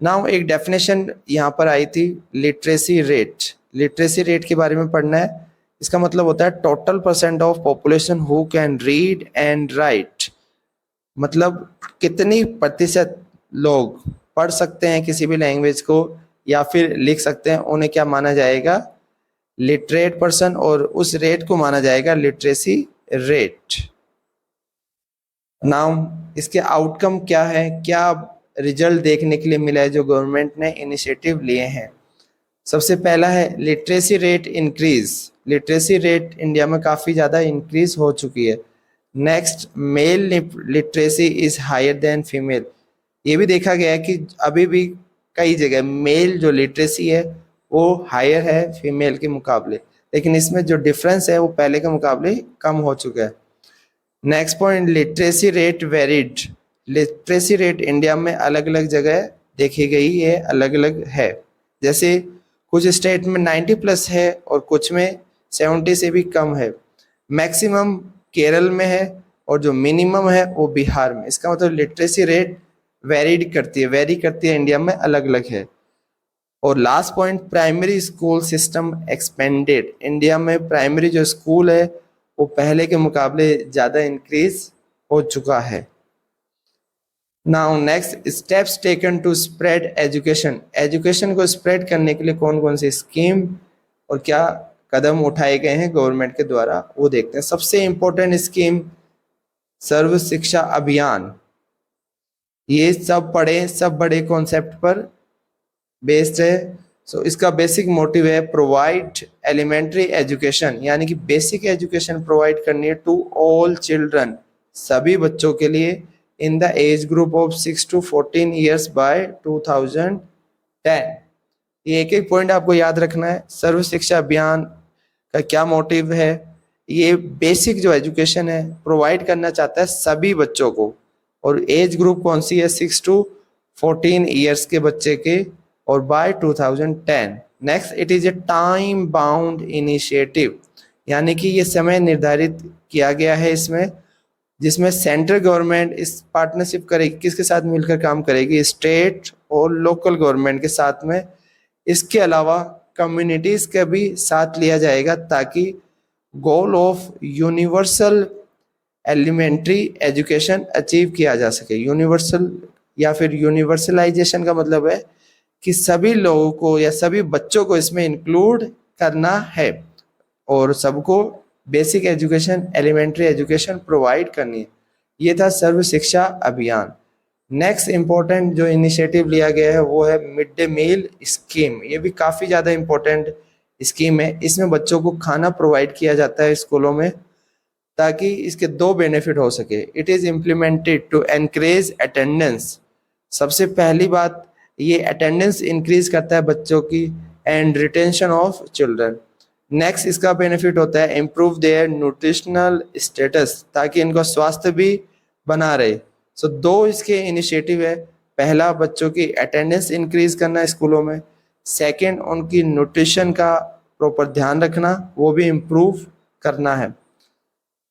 नाउ एक डेफिनेशन यहाँ पर आई थी, लिटरेसी रेट। लिटरेसी रेट के बारे में पढ़ना है। इसका मतलब होता है total percent of population who can read and right. मतलब कितनी प्रतिशत लोग पढ़ सकते हैं किसी भी लैंग्वेज को या फिर लिख सकते हैं, उन्हें क्या माना जाएगा, लिटरेट पर्सन, और उस रेट को माना जाएगा लिटरेसी रेट। नाउ इसके आउटकम क्या है, क्या रिजल्ट देखने के लिए मिला है जो गवर्नमेंट ने इनिशिएटिव लिए हैं। सबसे पहला है literacy rate increase. Literacy rate India में काफ़ी ज़्यादा इंक्रीज हो चुकी है। Next, male literacy is higher than female. ये भी देखा गया है कि अभी भी कई जगह मेल जो लिटरेसी है वो हायर है फीमेल के मुकाबले, लेकिन इसमें जो डिफरेंस है वो पहले के मुकाबले कम हो चुका है। Next point, literacy rate varied. Literacy rate India में अलग अलग जगह देखी गई है, अलग अलग है। जैसे कुछ स्टेट में 90+ है और कुछ में 70 से भी कम है। मैक्सिमम केरल में है और जो मिनिमम है वो बिहार में। इसका मतलब लिटरेसी रेट वेरी करती है इंडिया में, अलग अलग है। और last point, primary school system expanded. India में प्राइमरी जो स्कूल है वो पहले के मुकाबले ज़्यादा इंक्रीज हो चुका है। Now next, steps taken to spread education. Education को स्प्रेड करने के लिए कौन कौन सी स्कीम और क्या कदम उठाए गए हैं गवर्नमेंट के द्वारा वो देखते हैं। सबसे इम्पोर्टेंट स्कीम सर्व शिक्षा अभियान। ये सब बड़े कॉन्सेप्ट पर बेस्ड है। सो इसका बेसिक मोटिव है प्रोवाइड एलिमेंट्री एजुकेशन, यानी कि बेसिक एजुकेशन प्रोवाइड करनी है टू ऑल चिल्ड्रन, सभी बच्चों के लिए in the age group of 6 to 14 years by 2010। ये एक एक पॉइंट आपको याद रखना है। सर्व शिक्षा अभियान का क्या मोटिव है? ये बेसिक जो एजुकेशन है प्रोवाइड करना चाहता है सभी बच्चों को, और एज ग्रुप कौन सी है? 6 टू 14 ईयर्स के बच्चे के, और by 2010। Next, it is a time bound initiative, यानी कि ये समय निर्धारित किया गया है इसमें, जिसमें सेंट्रल गवर्नमेंट इस पार्टनरशिप करेगी, किसके साथ मिलकर काम करेगी? स्टेट और लोकल गवर्नमेंट के साथ में। इसके अलावा कम्युनिटीज का भी साथ लिया जाएगा ताकि goal of universal elementary education achieve किया जा सके। यूनिवर्सल या फिर यूनिवर्सलाइजेशन का मतलब है कि सभी लोगों को या सभी बच्चों को इसमें इंक्लूड करना है और सबको basic education, elementary education provide करनी है। ये था सर्व शिक्षा अभियान। नेक्स्ट इम्पोर्टेंट जो इनिशिएटिव लिया गया है वो है मिड डे मील स्कीम। ये भी काफ़ी ज़्यादा इम्पोर्टेंट स्कीम है। इसमें बच्चों को खाना प्रोवाइड किया जाता है स्कूलों में, ताकि इसके दो बेनिफिट हो सके। It is implemented to encourage attendance. सबसे पहली बात, ये अटेंडेंस इंक्रीज करता है बच्चों की and retention of children. Next इसका बेनिफिट होता है इम्प्रूव देयर न्यूट्रिशनल स्टेटस, ताकि इनका स्वास्थ्य भी बना रहे। सो दो इसके इनिशिएटिव है। पहला, बच्चों की अटेंडेंस इंक्रीज करना स्कूलों में। सेकंड, उनकी न्यूट्रिशन का प्रॉपर ध्यान रखना, वो भी इम्प्रूव करना है।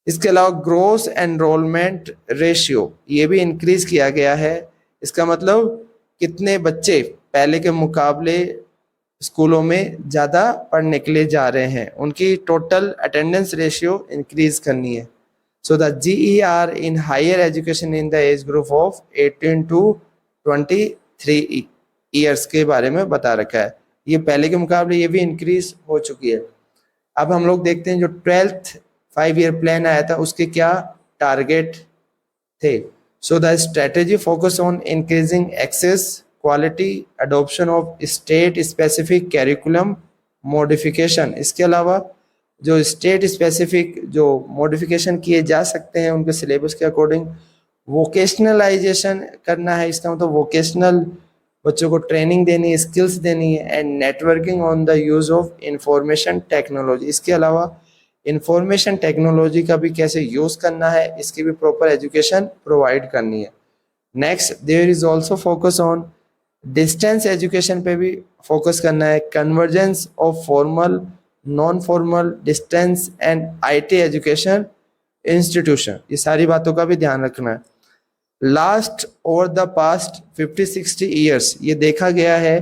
इसके अलावा ग्रोस एनरोलमेंट रेशियो ये भी इंक्रीज किया गया है। इसका मतलब कितने बच्चे पहले के मुकाबले स्कूलों में ज़्यादा पढ़ने के लिए जा रहे हैं, उनकी टोटल अटेंडेंस रेशियो इंक्रीज करनी है। So the GER in higher education in the age group of 18 to 23 years के बारे में बता रखा है। ये पहले के मुकाबले ये भी इंक्रीज हो चुकी है। अब हम लोग देखते हैं जो 12th 5-year प्लान आया था उसके क्या टारगेट थे। So the strategy focus on increasing access, quality, adoption of state specific curriculum modification. इसके अलावा जो स्टेट स्पेसिफिक जो मॉडिफिकेशन किए जा सकते हैं उनके सिलेबस के अकॉर्डिंग, वोकेशनलाइजेशन करना है। इसका मतलब वोकेशनल बच्चों को ट्रेनिंग देनी है, स्किल्स देनी है, and networking on the use of information technology. इसके अलावा इंफॉर्मेशन टेक्नोलॉजी का भी कैसे यूज करना है, इसकी भी प्रॉपर एजुकेशन प्रोवाइड करनी है। Next, there is also focus on distance education पे भी फोकस करना है। Convergence of formal, non formal, distance and IT education institution, ये सारी बातों का भी ध्यान रखना है। Last over the past 50-60 years ये देखा गया है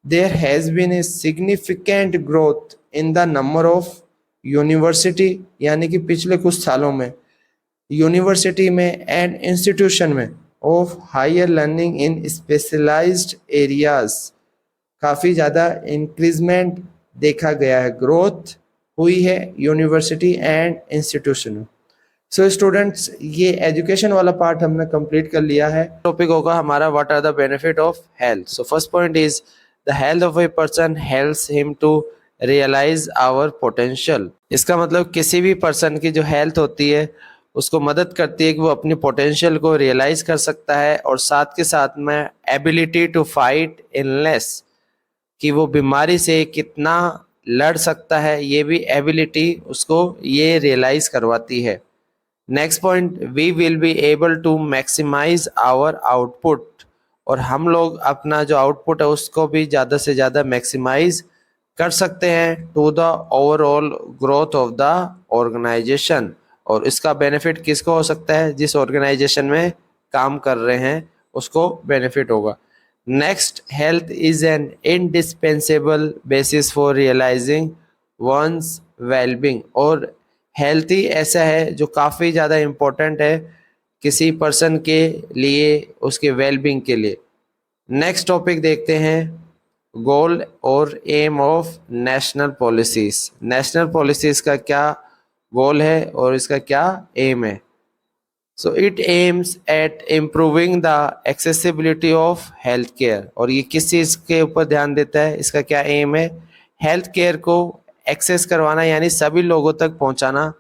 there has been a significant growth in the number of university, यानी कि पिछले कुछ सालों में यूनिवर्सिटी में एंड इंस्टीट्यूशन में of higher learning in specialised areas काफ़ी ज़्यादा इंक्रीजमेंट देखा गया है, ग्रोथ हुई है यूनिवर्सिटी एंड इंस्टीट्यूशन में। सो स्टूडेंट्स, ये एजुकेशन वाला पार्ट हमने कंप्लीट कर लिया है। टॉपिक होगा हमारा what are the benefit of health. So first point is the health of a person helps him to realise our potential. इसका मतलब किसी भी पर्सन की जो हेल्थ होती है उसको मदद करती है कि वो अपनी पोटेंशियल को रियलाइज कर सकता है, और साथ के साथ में एबिलिटी टू फाइट इलनेस, कि वो बीमारी से कितना लड़ सकता है, ये भी एबिलिटी उसको ये रियलाइज करवाती है। Next point, we will be able to maximise our output, और हम लोग अपना जो आउटपुट है उसको भी ज़्यादा से ज़्यादा मैक्सिमाइज कर सकते हैं to the overall growth of the organisation. और इसका बेनिफिट किसको हो सकता है? जिस ऑर्गेनाइजेशन में काम कर रहे हैं उसको बेनिफिट होगा। Next, health is an indispensable basis for realising one's wellbeing, और हेल्थ ही ऐसा है जो काफ़ी ज़्यादा इम्पोर्टेंट है किसी पर्सन के लिए, उसके वेलबींग के लिए। नेक्स्ट टॉपिक देखते हैं, गोल और aim of national policies. National policies का क्या गोल है और इसका क्या एम है? So it aims at improving the accessibility of health care, और ये किस चीज़ के ऊपर ध्यान देता है? इसका क्या एम है? हेल्थ केयर को एक्सेस करवाना, यानी सभी लोगों तक पहुंचाना,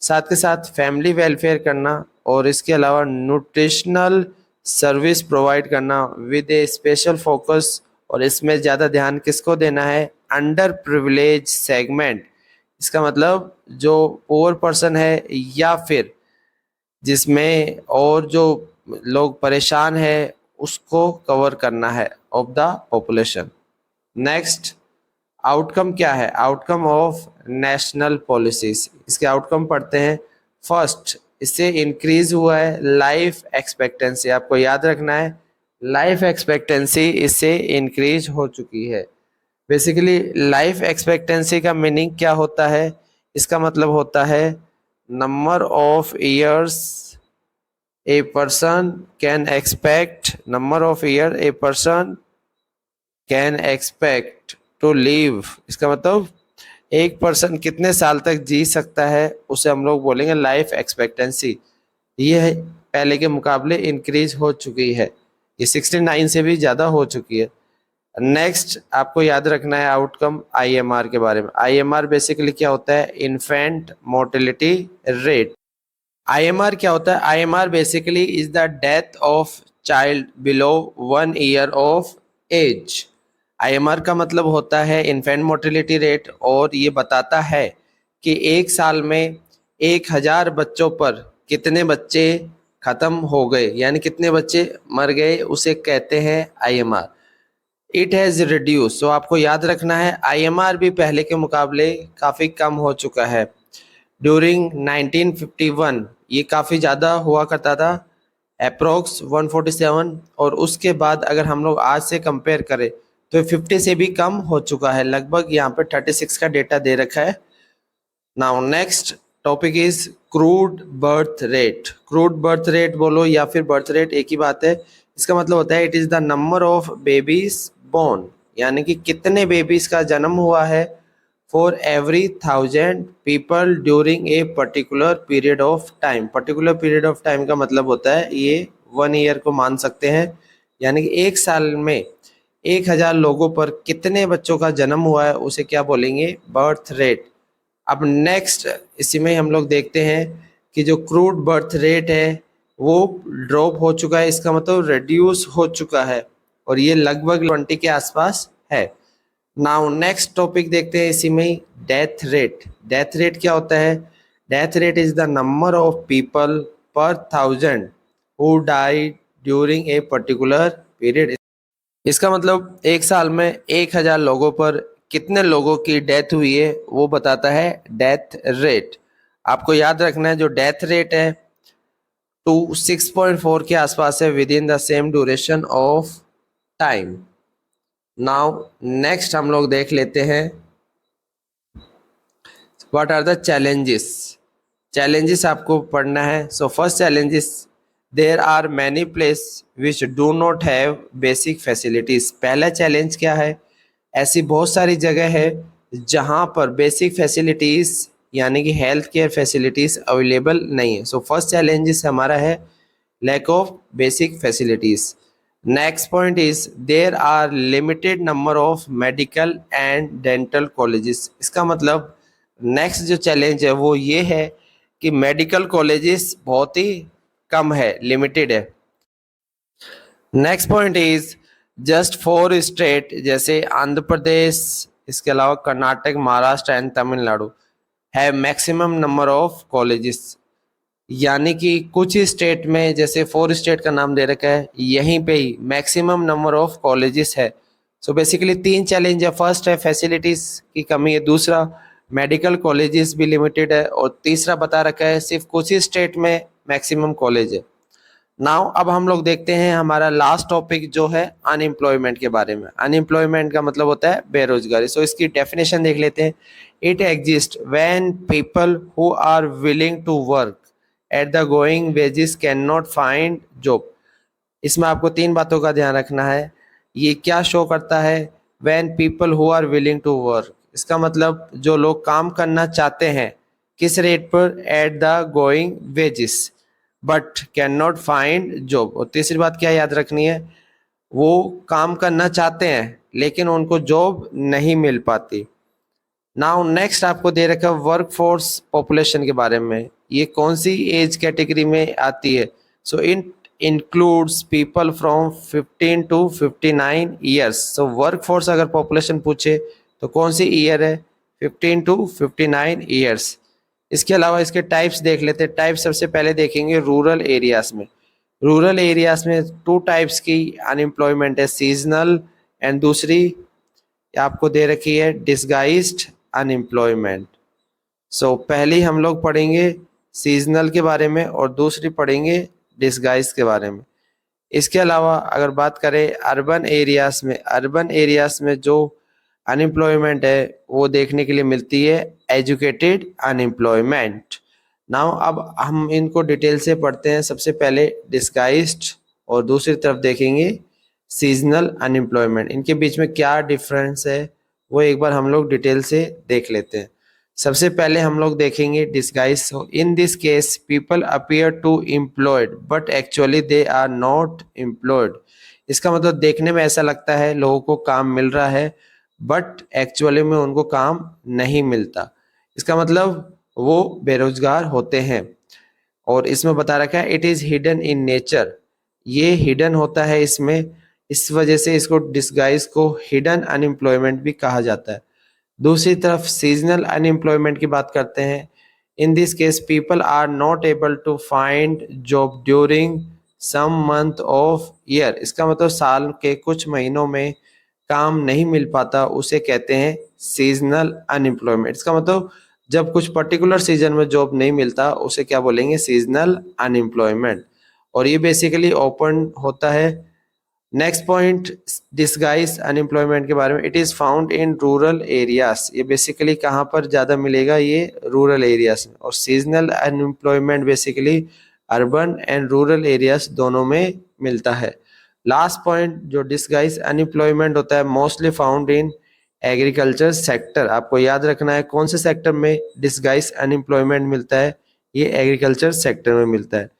साथ के साथ फैमिली वेलफेयर करना, और इसके अलावा न्यूट्रिशनल सर्विस प्रोवाइड करना विद ए स्पेशल फोकस, और इसमें ज़्यादा ध्यान किसको देना है, अंडर प्रिविलेज सेगमेंट। इसका मतलब जो पुअर पर्सन है या फिर जिसमें और जो लोग परेशान है उसको कवर करना है of the population. Next, outcome क्या है, आउटकम ऑफ नेशनल पॉलिसीज। इसके आउटकम पढ़ते हैं। फर्स्ट, इससे इंक्रीज हुआ है लाइफ एक्सपेक्टेंसी। आपको याद रखना है लाइफ एक्सपेक्टेंसी इससे इंक्रीज हो चुकी है। बेसिकली लाइफ एक्सपेक्टेंसी का मीनिंग क्या होता है, इसका मतलब होता है number of years a person can expect, number of year a person can expect to live. इसका मतलब एक पर्सन कितने साल तक जी सकता है उसे हम लोग बोलेंगे लाइफ एक्सपेक्टेंसी। ये पहले के मुकाबले इंक्रीज हो चुकी है, ये 69 से भी ज़्यादा हो चुकी है। नेक्स्ट आपको याद रखना है आउटकम आईएमआर के बारे में। आईएमआर बेसिकली क्या होता है, इन्फेंट मोर्टेलिटी रेट। आईएमआर क्या होता है, IMR basically is the death of child below 1 year of age. IMR का मतलब होता है इन्फेंट मोर्टेलिटी रेट, और ये बताता है कि एक साल में 1000 बच्चों पर कितने बच्चे खत्म हो गए, यानी कितने बच्चे मर गए, उसे कहते हैं आईएमआर। इट हैज़ रिड्यूस, तो आपको याद रखना है आईएमआर भी पहले के मुकाबले काफ़ी कम हो चुका है। ड्यूरिंग 1951 ये काफ़ी ज़्यादा हुआ करता था, अप्रोक्स 147, और उसके बाद अगर हम लोग आज से कंपेयर करें तो 50 से भी कम हो चुका है, लगभग यहाँ पे 36 का डेटा दे रखा है। Now next topic is crude birth rate. Crude birth rate बोलो या फिर बर्थ रेट एक ही बात है। इसका मतलब होता है it is the number of babies born, यानी कि कितने बेबीज का जन्म हुआ है for every 1000 people during a particular period of time. Particular period of time का मतलब होता है ये 1 ईयर को मान सकते हैं, यानी कि एक साल में 1000 लोगों पर कितने बच्चों का जन्म हुआ है उसे क्या बोलेंगे, बर्थ रेट। अब नेक्स्ट इसी में हम लोग देखते हैं कि जो क्रूड बर्थ रेट है वो ड्रॉप हो चुका है, इसका मतलब रिड्यूस हो चुका है, और ये लगभग 20 के आसपास है। नाउ नेक्स्ट टॉपिक देखते हैं इसी में ही, डेथ रेट। डेथ रेट क्या होता है, death rate is the number of people पर 1000 who died during a particular period. इसका मतलब एक साल में 1000 लोगों पर कितने लोगों की डेथ हुई है वो बताता है डेथ रेट। आपको याद रखना है जो डेथ रेट है 6.4 के आसपास है within the same duration of time. Now next हम लोग देख लेते हैं what are the challenges. Challenges आपको पढ़ना है। So first challenges, there are many place which do not have basic facilities. पहला चैलेंज क्या है, ऐसी बहुत सारी जगह है जहाँ पर बेसिक फैसिलिटीज़ यानी कि हेल्थ केयर फैसिलिटीज़ अवेलेबल नहीं है। सो फर्स्ट चैलेंजेस हमारा है lack of basic facilities. Next point is there are limited number of medical and dental colleges. इसका मतलब नेक्स्ट जो चैलेंज है वो ये है कि मेडिकल कॉलेजेस बहुत ही कम है, लिमिटेड है। Next point is just 4 state जैसे आंध्र प्रदेश, इसके अलावा कर्नाटक, महाराष्ट्र एंड तमिलनाडु है मैक्सिमम नंबर ऑफ कॉलेजेस, यानी कि कुछ ही स्टेट में, जैसे 4 स्टेट का नाम दे रखा है, यहीं पे ही मैक्सिमम नंबर ऑफ कॉलेजेस है। सो बेसिकली 3 चैलेंज है। फर्स्ट है फैसिलिटीज़ की कमी है, दूसरा मेडिकल कॉलेजेस भी लिमिटेड है, और तीसरा बता रखा है सिर्फ कुछ ही स्टेट में मैक्सिमम कॉलेज है। नाउ अब हम लोग देखते हैं हमारा लास्ट टॉपिक जो है अनएम्प्लॉयमेंट के बारे में। अनएम्प्लॉयमेंट का मतलब होता है बेरोजगारी। सो इसकी डेफिनेशन देख लेते हैं। It exist when people who are willing to work at the going wages can not find job. इसमें आपको 3 बातों का ध्यान रखना है। ये क्या शो करता है, when people who are willing to work, इसका मतलब जो लोग काम करना चाहते हैं किस रेट पर, eight the going wages but can not find job. और तीसरी बात क्या याद रखनी है, वो काम करना चाहते हैं लेकिन उनको जॉब नहीं मिल पाती। नाउ नेक्स्ट आपको दे रखा है वर्क फोर्स पॉपुलेशन के बारे में, ये कौन सी एज कैटेगरी में आती है। So it includes people from 15 to 59 years. So work force अगर पॉपुलेशन पूछे तो कौन सी ईयर है, 15 टू 59 ईयर्स। इसके अलावा इसके टाइप्स देख लेते हैं। टाइप सबसे पहले देखेंगे रूरल एरियाज में। रूरल एरियाज में टू टाइप्स की अनएम्प्लॉयमेंट है, सीजनल एंड दूसरी आपको दे रखी है डिसगाइज्ड अनएम्प्लॉयमेंट। सो पहली हम लोग पढ़ेंगे सीजनल के बारे में और दूसरी पढ़ेंगे डिसगाइज के बारे में। इसके अलावा अगर बात करें अर्बन एरियाज में जो अनएम्प्लॉयमेंट है वो देखने के लिए मिलती है एजुकेटेड अनएम्प्लॉयमेंट। नाउ अब हम इनको डिटेल से पढ़ते हैं। सबसे पहले डिस्गाइज्ड और दूसरी तरफ देखेंगे सीजनल अनएम्प्लॉयमेंट। इनके बीच में क्या डिफरेंस है वो एक बार हम लोग डिटेल से देख लेते हैं। सबसे पहले हम लोग देखेंगे disguise. In this case people appear to employed but actually they are not employed. इसका मतलब देखने में ऐसा लगता है लोगों को काम मिल रहा है बट एक्चुअली में उनको काम नहीं मिलता। इसका मतलब वो बेरोजगार होते हैं। और इसमें बता रखा है it is hidden in nature, ये हिडन होता है इसमें, इस वजह से इसको डिस्गाइज को हिडन अनएम्प्लॉयमेंट भी कहा जाता है। दूसरी तरफ सीजनल अनएम्प्लॉयमेंट की बात करते हैं। In this case people are not able to find job during some month of year. इसका मतलब साल के कुछ महीनों में काम नहीं मिल पाता, उसे कहते हैं सीजनल अनएम्प्लॉयमेंट। इसका मतलब जब कुछ पर्टिकुलर सीजन में जॉब नहीं मिलता उसे क्या बोलेंगे, सीजनल अनएम्प्लॉयमेंट। और ये बेसिकली ओपन होता है। नेक्स्ट पॉइंट डिस्गाइज अनएम्प्लॉयमेंट के बारे में। It is found in rural areas, ये बेसिकली कहाँ पर ज्यादा मिलेगा, ये रूरल एरियाज में। और seasonal unemployment basically urban and rural areas दोनों में मिलता है। लास्ट पॉइंट जो डिस्गाइज अनएम्प्लॉयमेंट होता है mostly found in agriculture sector. आपको याद रखना है कौन से सेक्टर में डिस्गाइज अनएम्प्लॉयमेंट मिलता है, ये एग्रीकल्चर सेक्टर में मिलता है।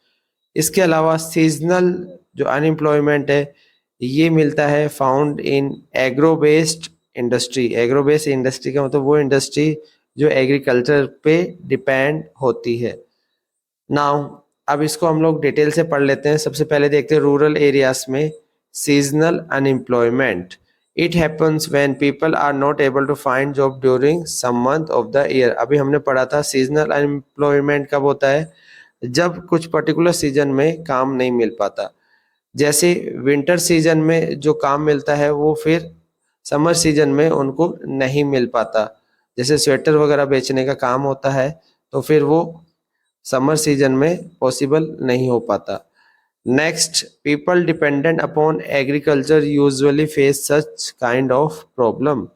इसके अलावा सीजनल जो अनएम्प्लॉयमेंट है ये मिलता है found in agro based industry. Agro based industry का मतलब वो इंडस्ट्री जो एग्रीकल्चर पे डिपेंड होती है। नाउ अब इसको हम लोग डिटेल से पढ़ लेते हैं। सबसे पहले देखते हैं रूरल एरियाज में seasonal unemployment. It happens when people are not able to find job during some month of the year. अभी हमने पढ़ा था सीजनल अनएम्प्लॉयमेंट कब होता है, जब कुछ पर्टिकुलर सीजन में काम नहीं मिल पाता। जैसे विंटर सीजन में जो काम मिलता है वो फिर समर सीजन में उनको नहीं मिल पाता। जैसे स्वेटर वगैरह बेचने का काम होता है तो फिर वो समर सीजन में पॉसिबल नहीं हो पाता। Next people dependent upon agriculture usually face such kind of problem.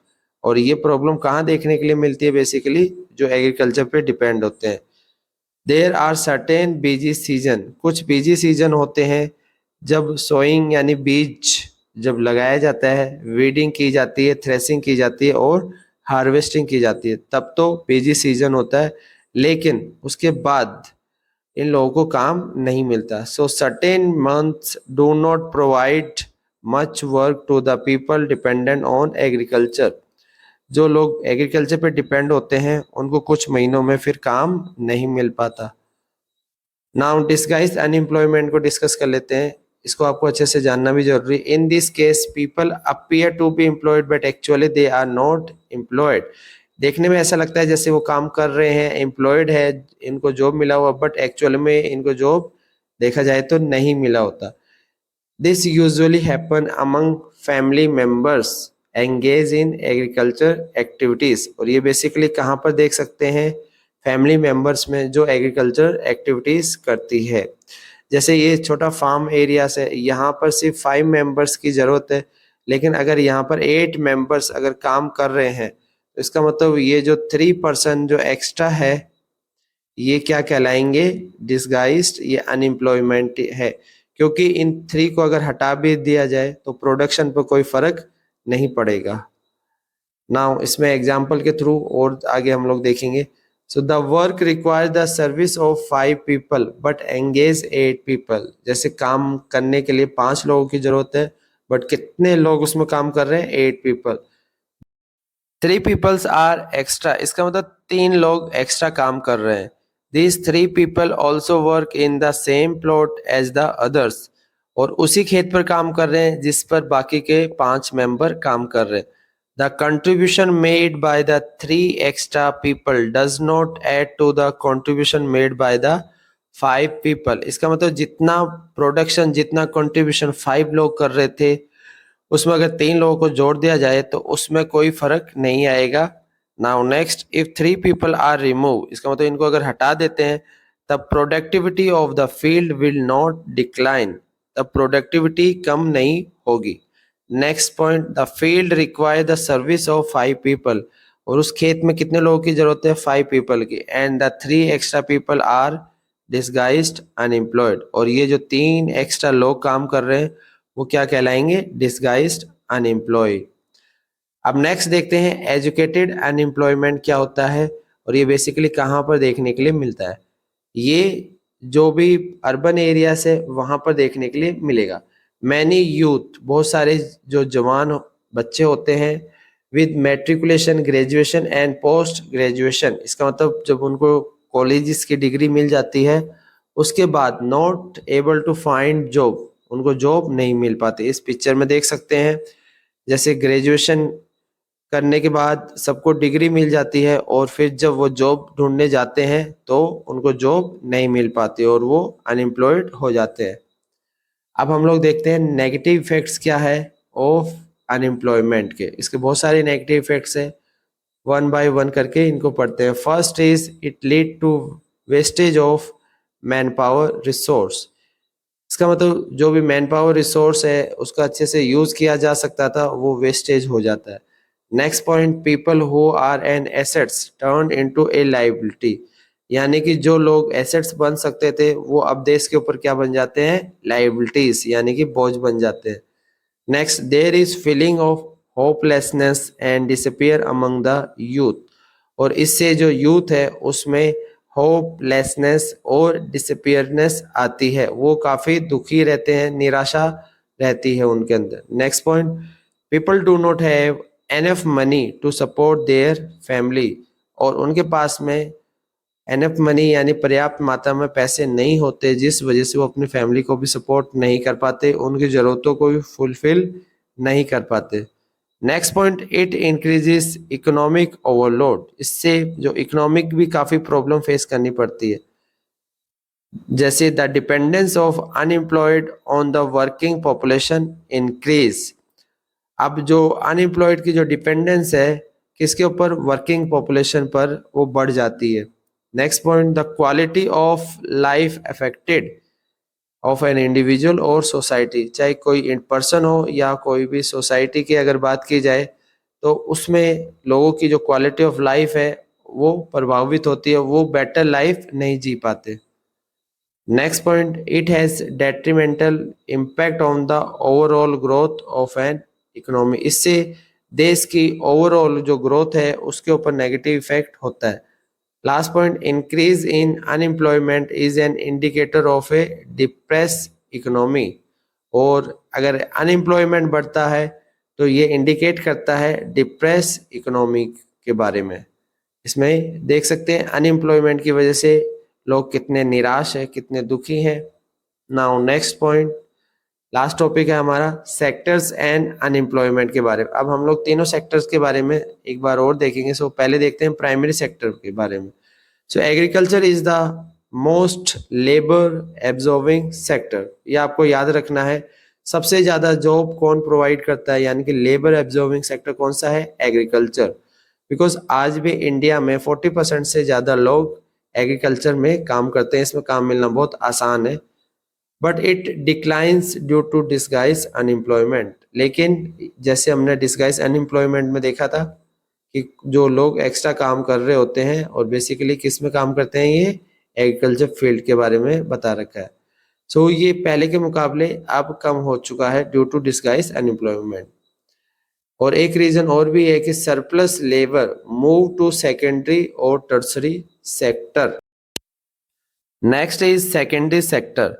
और ये प्रॉब्लम कहाँ देखने के लिए मिलती है, बेसिकली जो एग्रीकल्चर पे डिपेंड होते हैं। There are certain busy season, कुछ बिजी सीजन होते हैं जब सोइंग यानी बीज जब लगाया जाता है, वीडिंग की जाती है, थ्रेसिंग की जाती है और हार्वेस्टिंग की जाती है, तब तो बिजी सीजन होता है। लेकिन उसके बाद इन लोगों को काम नहीं मिलता। So certain months do not provide much work to the people dependent on agriculture. जो लोग एग्रीकल्चर पे डिपेंड होते हैं उनको कुछ महीनों में फिर काम नहीं मिल पाता। नाउ डिस्गाइज अनएम्प्लॉयमेंट को डिस्कस कर लेते हैं। इसको आपको अच्छे से जानना भी जरूरी। In this case people appear to be employed but actually they are not employed. देखने में ऐसा लगता है जैसे वो काम कर रहे हैं, एम्प्लॉयड है, इनको जॉब मिला हुआ, बट एक्चुअल में इनको जॉब देखा जाए तो नहीं मिला होता। This usually happen among family members engage in agriculture activities. और ये बेसिकली कहाँ पर देख सकते हैं, फैमिली मेंबर्स में जो एग्रीकल्चर एक्टिविटीज करती है। जैसे ये छोटा फार्म एरिया से यहाँ पर सिर्फ 5 मेंबर्स की जरूरत है, लेकिन अगर यहाँ पर 8 मेंबर्स अगर काम कर रहे हैं तो इसका मतलब ये जो 3% जो एक्स्ट्रा है ये क्या कहलाएंगे, डिसगाइज्ड, ये अनएम्प्लॉयमेंट है। क्योंकि इन 3 को अगर हटा भी दिया जाए तो प्रोडक्शन पर कोई फर्क नहीं पड़ेगा। नाउ इसमें एग्जांपल के थ्रू और आगे हम लोग देखेंगे। So the work require the service of 5 people but engage 8 people. जैसे काम करने के लिए 5 लोगों की जरूरत है बट कितने लोग उसमें काम कर रहे हैं, 8 पीपल। 3 पीपल्स आर एक्स्ट्रा, इसका मतलब 3 लोग एक्स्ट्रा काम कर रहे हैं। These 3 people also work in the same plot as the others, और उसी खेत पर काम कर रहे हैं जिस पर बाकी के 5 मेंबर काम कर रहे हैं। The contribution made by the 3 extra people does not add to the contribution made by the 5 people, इसका मतलब जितना प्रोडक्शन, जितना कंट्रीब्यूशन 5 लोग कर रहे थे, उसमें अगर 3 लोगों को जोड़ दिया जाए तो उसमें कोई फर्क नहीं आएगा। Now next, if 3 people are remove, इसका मतलब इनको अगर हटा देते हैं तब productivity of the field will not decline, तब प्रोडक्टिविटी कम नहीं होगी। Next point, the field require the service of 5 people, और उस खेत में कितने लोगों की जरूरत है? 5 पीपल की। And the 3 extra people are disguised unemployed, और ये जो 3 एक्स्ट्रा लोग काम कर रहे हैं वो क्या कहलाएंगे? Disguised unemployed. अब नेक्स्ट देखते हैं एजुकेटेड अनएम्प्लॉयमेंट क्या होता है, और ये बेसिकली कहाँ पर देखने के लिए मिलता है? ये जो भी अर्बन एरिया से वहां पर देखने के लिए मिलेगा। मैनी यूथ, बहुत सारे जो जवान बच्चे होते हैं, with matriculation, graduation and post graduation, इसका मतलब जब उनको कॉलेजेस की डिग्री मिल जाती है उसके बाद not able to find job, उनको जॉब नहीं मिल पाती। इस पिक्चर में देख सकते हैं जैसे ग्रेजुएशन करने के बाद सबको डिग्री मिल जाती है और फिर जब वो जॉब ढूंढने जाते हैं तो उनको जॉब नहीं मिल पाती और वो अनएम्प्लॉयड हो जाते हैं। अब हम लोग देखते हैं नेगेटिव इफेक्ट्स क्या है ऑफ अनएम्प्लॉयमेंट के। इसके बहुत सारे नेगेटिव इफेक्ट्स है, वन बाय वन करके इनको पढ़ते हैं। First is it lead to wastage of man power resource, इसका मतलब जो भी मैन पावर रिसोर्स है उसका अच्छे से यूज किया जा सकता था वो वेस्टेज हो जाता है। Next point, people who are an assets turn into a liability, यानी कि जो लोग एसेट्स बन सकते थे वो अब देश के ऊपर क्या बन जाते हैं? लायबिलिटीज, यानी कि बोझ बन जाते हैं। Next, there is feeling of hopelessness and disappear among the youth, और इससे जो यूथ है उसमें होपलेसनेस और डिसअपियरनेस आती है, वो काफी दुखी रहते हैं, निराशा रहती है उनके अंदर। Next point, people do not have enough money to support their family, और उनके पास में एनफ मनी यानी पर्याप्त मात्रा में पैसे नहीं होते जिस वजह से वो अपनी फैमिली को भी सपोर्ट नहीं कर पाते, उनकी जरूरतों को भी फुलफिल नहीं कर पाते। Next point, it increases economic overload, इससे जो इकोनॉमिक भी काफी प्रॉब्लम फेस करनी पड़ती है, जैसे the dependence of unemployed on the working population increase. अब जो अनएम्प्लॉयड की जो डिपेंडेंस है किसके ऊपर? वर्किंग पॉपुलेशन पर, वो बढ़ जाती है। Next point, the quality of life affected of an individual और सोसाइटी, चाहे कोई इन पर्सन हो या कोई भी सोसाइटी की अगर बात की जाए तो उसमें लोगों की जो क्वालिटी ऑफ लाइफ है वो प्रभावित होती है, वो बेटर लाइफ नहीं जी पाते। Next point, it has detrimental impact on the overall growth of an economy, इससे देश की ओवरऑल जो ग्रोथ है उसके ऊपर नेगेटिव इफेक्ट होता है। Last point, increase in unemployment is an indicator of A depress economy, और अगर अनएम्प्लॉयमेंट बढ़ता है तो ये इंडिकेट करता है डिप्रेस इकोनॉमी के बारे में। इसमें देख सकते हैं अनएम्प्लॉयमेंट की वजह से लोग कितने निराश है, कितने दुखी हैं। Now next point, last topic है हमारा सेक्टर्स एंड अनएम्प्लॉयमेंट के बारे में। अब हम लोग तीनों सेक्टर्स के बारे में एक बार और देखेंगे। सो पहले देखते हैं प्राइमरी सेक्टर के बारे में। सो agriculture is the most labour absorbing sector, ये आपको याद रखना है। सबसे ज्यादा जॉब कौन प्रोवाइड करता है, यानी कि लेबर एब्जॉर्बिंग सेक्टर कौन सा है? एग्रीकल्चर। बिकॉज आज भी इंडिया में 40% से ज्यादा लोग एग्रीकल्चर में काम करते हैं, इसमें काम मिलना बहुत आसान है। But it declines due to disguise unemployment, लेकिन जैसे हमने डिस्गाइज अनएम्प्लॉयमेंट में देखा था कि जो लोग एक्स्ट्रा काम कर रहे होते हैं, और बेसिकली किस में काम करते हैं, ये एग्रीकल्चर फील्ड के बारे में बता रखा है। सो ये पहले के मुकाबले अब कम हो चुका है ड्यू टू डिस्गाइज अनएम्प्लॉयमेंट। और एक रीजन और भी है कि surplus labour move to secondary और tertiary sector. Next is secondary sector.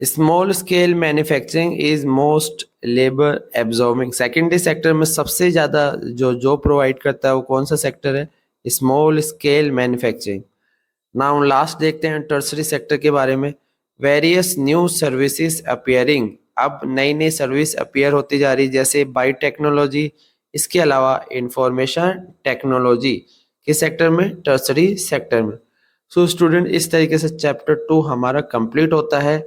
Small scale manufacturing is most labour absorbing. Secondary sector में सबसे ज़्यादा जो जॉब प्रोवाइड करता है वो कौन सा सेक्टर है? Small scale manufacturing. Now last देखते हैं टर्सरी सेक्टर के बारे में। Various new services appearing. अब नई नई सर्विस अपीयर होती जा रही, जैसे बायो टेक्नोलॉजी, इसके अलावा इंफॉर्मेशन टेक्नोलॉजी। किस सेक्टर में? टर्सरी सेक्टर में। सो स्टूडेंट, इस तरीके से चैप्टर 2 हमारा कंप्लीट होता है।